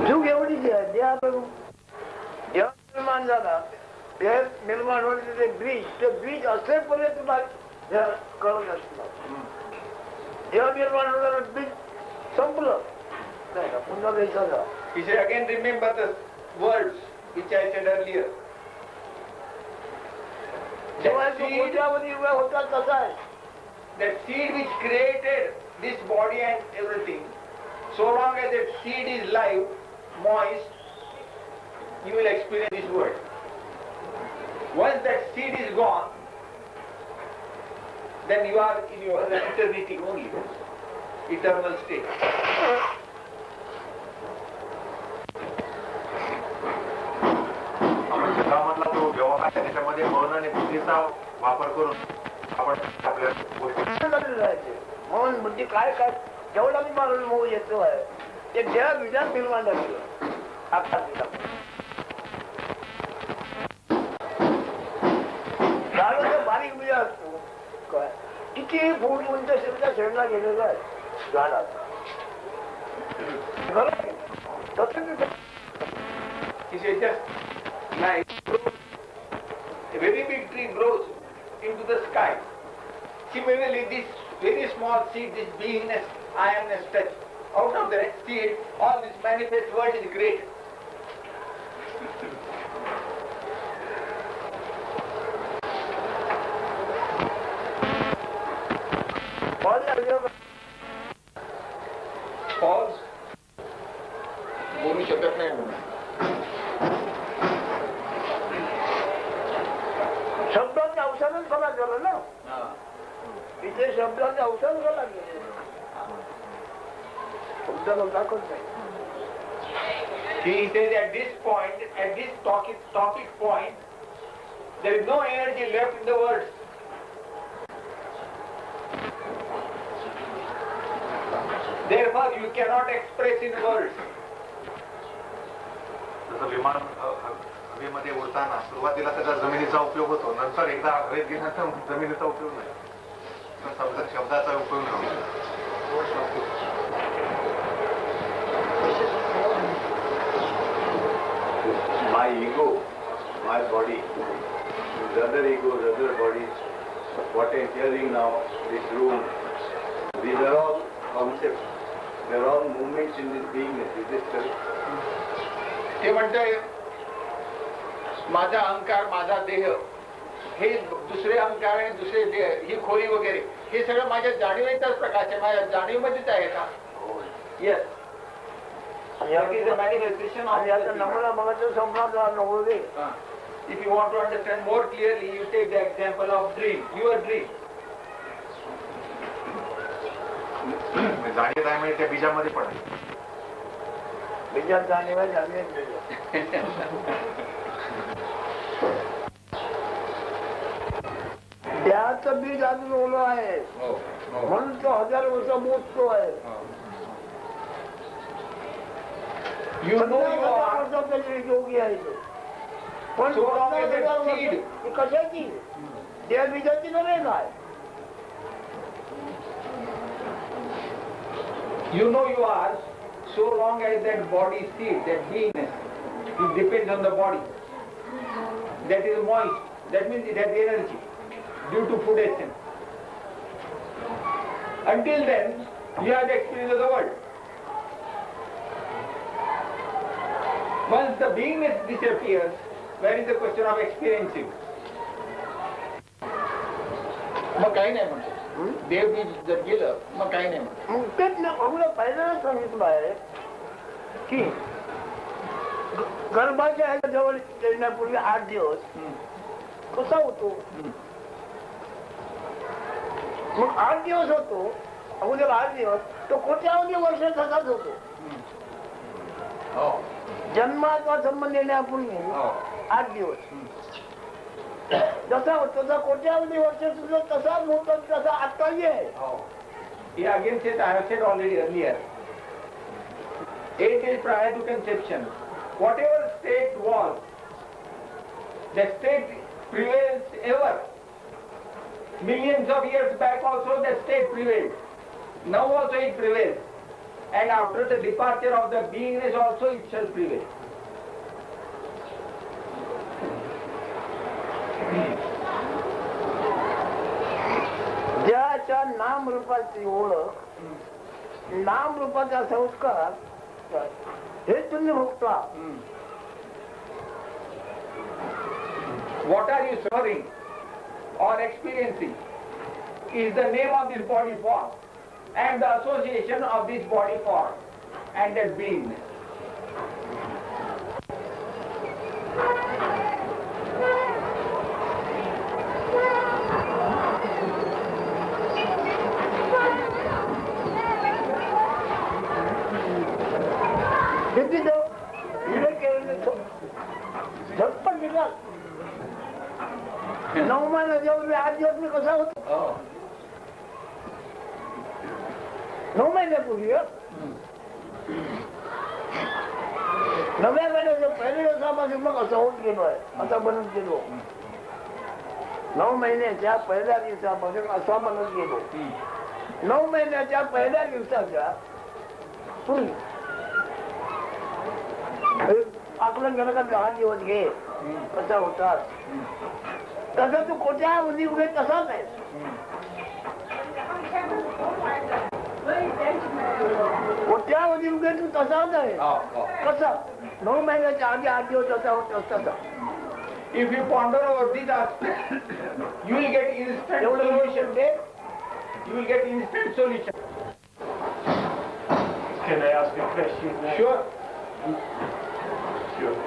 चूक एवढीच आहे जेव्हा निर्माण झाला ते निर्माण होणे ते ब्रिज असेपर्यंत तुला कळत असणार जेव्हा निर्माण होणार ब्रिज संपलं नाही का पुन्हा द्यायचा. He said again remember the words which I said earlier. जेव्हा तू कोट्यावधी होता तसा आहे. That seed which created this body and everything, so long as that seed is live, moist, you will experience this world. Once that seed is gone, then you are in your eternity only. eternal state. आपण जगामधला जो व्यवहार आहे त्याच्यामध्ये मन आणि बुद्धीचा वापर करून आपण आपल्या गोष्टी मन बुद्धी काय काय जेवढा मी मला मोह येतो आहे ते ज्या विचार निर्माण झालेलं आता बारीक विचार असतो काय किती फूट उंच शेडला गेलेला आहे झाडात He says just nice. A very big tree grows into the sky. Similarly, this very small seed, this beingness, I amness touch. Out of that seed, all this manifest world is created. False. बोलू शकत नाही म्हणून शब्दांचे अवसानच कला झालं ना तिथे शब्दांचे अवसान कला गेले शब्दाला दाखवत नाही. He says at this point, at this topic point, there is no energy left in the words. Therefore, you cannot express in words. जसं विमान हवेमध्ये उडताना सुरुवातीला त्याचा जमिनीचा उपयोग होतो, नंतर एकदा हवेत गेल्यानंतर जमिनीचा उपयोग नाही, शब्दाचा उपयोग नाही. My ego, my body, the other egos, other bodies, what I am hearing now, this room, these are all concepts. They are all movements in this beingness. Is this correct? ते म्हणतोय माझा अहंकार, माझा देह, हे दुसरे अहंकार आणि दुसरे देह, ही खोली वगैरे, हे सगळं माझ्या जाणीवेचाच प्रकाश आहे, माझ्या जाणीवेमध्येच आहे का? येस. नमुना बघायचं संपणार नव्हते. If you want to understand more clearly, you take the example of dream, your dream. जाणीव आहे म्हणजे त्या बीजामध्ये पडत. बीजात जाणीव त्याचं बीज अजून ओलं आहे म्हणून तो 1000 वर्ष मोजतो आहे. योगी आहे तो पण कशाची त्या बीजाची नव्हे काय. You know you are so long as that body seed, that beingness, it depends on the body. That is moist. That means it has energy due to food essence. Until then, you have the experience of the world. Once the beingness disappears, where is the question of experiencing? मग काही नाही म्हणतो. देव बीज जर गेलं मग काही नाही म्हणतो. मग तेच ना अगोदर पहिल्यांदा सांगितलं आहे की गर्भाच्या जवळ येण्यापूर्वी 8 दिवस कसा होतो. मग 8 दिवस होतो अगोदर 8 दिवस तो कोट्यावधी वर्ष तसाच होतो. जन्माचा संबंध येण्यापूर्वी 8 दिवस जसा होतो तसा कोट्यावधी वर्ष सुद्धा तसाच होतो तसा आत्ताही आहे. He again said, I have said already earlier, 8 days prior to conception, whatever state was, the state prevails ever. Millions of years back also the state prevailed. Now also it prevails. And after the departure of the beingness also it shall prevail. ज्याच्या नाम रूपाची ओळख नाम रूपाचा संस्कार हे तुम्ही भोगता. What are you suffering or experiencing is the name of this body form and the association of this body form and that beingness. મૂકી દો ધીરે કરીને ઝટપટ નિકાલ 9 મહિને જેવું 8 દિવસ ને કશા હોતું 9 મહિને પૂરી 9 મહિને जो पहले दिवसापासून मग असं होत गेलोय असा बनत गेलो 9 महिन्याच्या पहिल्या दिवसापासून असा बनत गेलो 9 महिन्याच्या पहिल्या दिवसाच्या पूर्वी आकलन केलं का 10 दिवस घे कसा होतात तसं तू कोट्या उदी उभे तसाच आहे कोट्या उदी उभे तू तसाच आहे कसा 9 महिन्याच्या आधी 8 दिवस तसा होता तसा If you ponder over these aspects, you will get instant solution. You will get instant solution. Can I ask a question? Sure. Sure.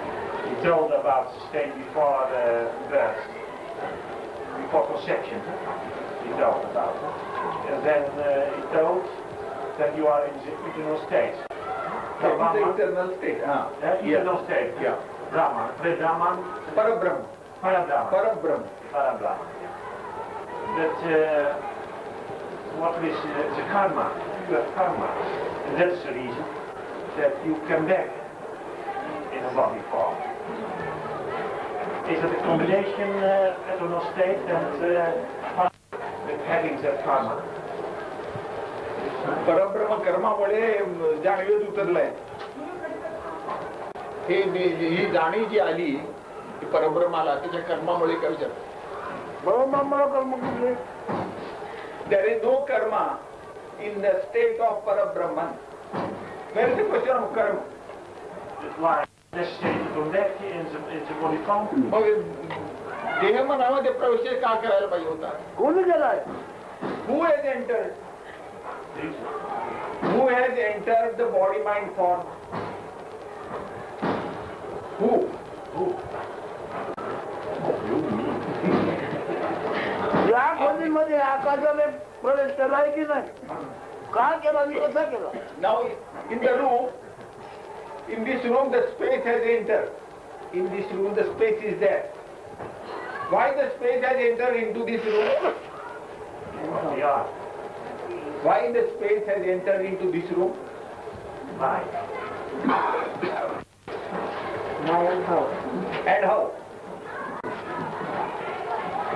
You told about the state before birth, before conception. You told about it. And then you told that you are in the eternal state. The eternal state. Eternal state. Yeah. Brahman, Pre-Brahman, Parabrahma. Parabrahman. Parabrahma. Parabrahman. But what is the karma? You have karma. And that's the reason that you come back in a body form. Is it a combination eternal state and with having that karma? परब्रह्म कर्मामुळे जाणीवेत उतरलाय ही जाणीव जी आली ती परब्रह्माला त्याच्या कर्मामुळे काय विचार ब्रह्मामुळे कर्म कुठले There is no karma in the state of Parabrahman. Where is the question of karma? It's why necessary to come back in the body form. मग देह मनामध्ये प्रवेश का करायला पाहिजे होता कोणी केलाय Who has entered? Who has entered the body mind form? Who? या खोलीमध्ये आकाशाने प्रवेश केलाय की नाही का केला मी कसा केला Now in the room, in this room the space has entered. In this room the space is there. Why the space has entered into this room? Yeah. Why the space has entered into this room? Why? And how?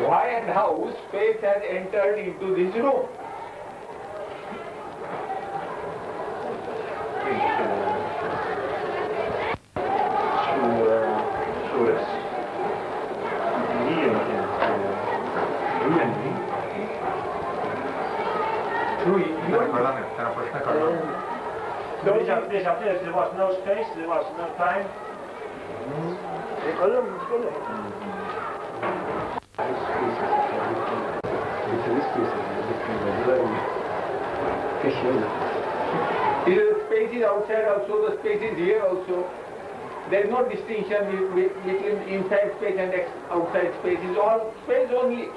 Why and how space has entered into this room? There was no space, there was no time. The space is outside also, the space is here also. There is no distinction between inside space and outside space. It is all space only.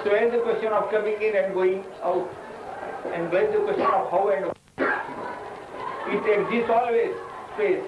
So where is the question of coming in and going out? And where is the question of how and it exists always, space.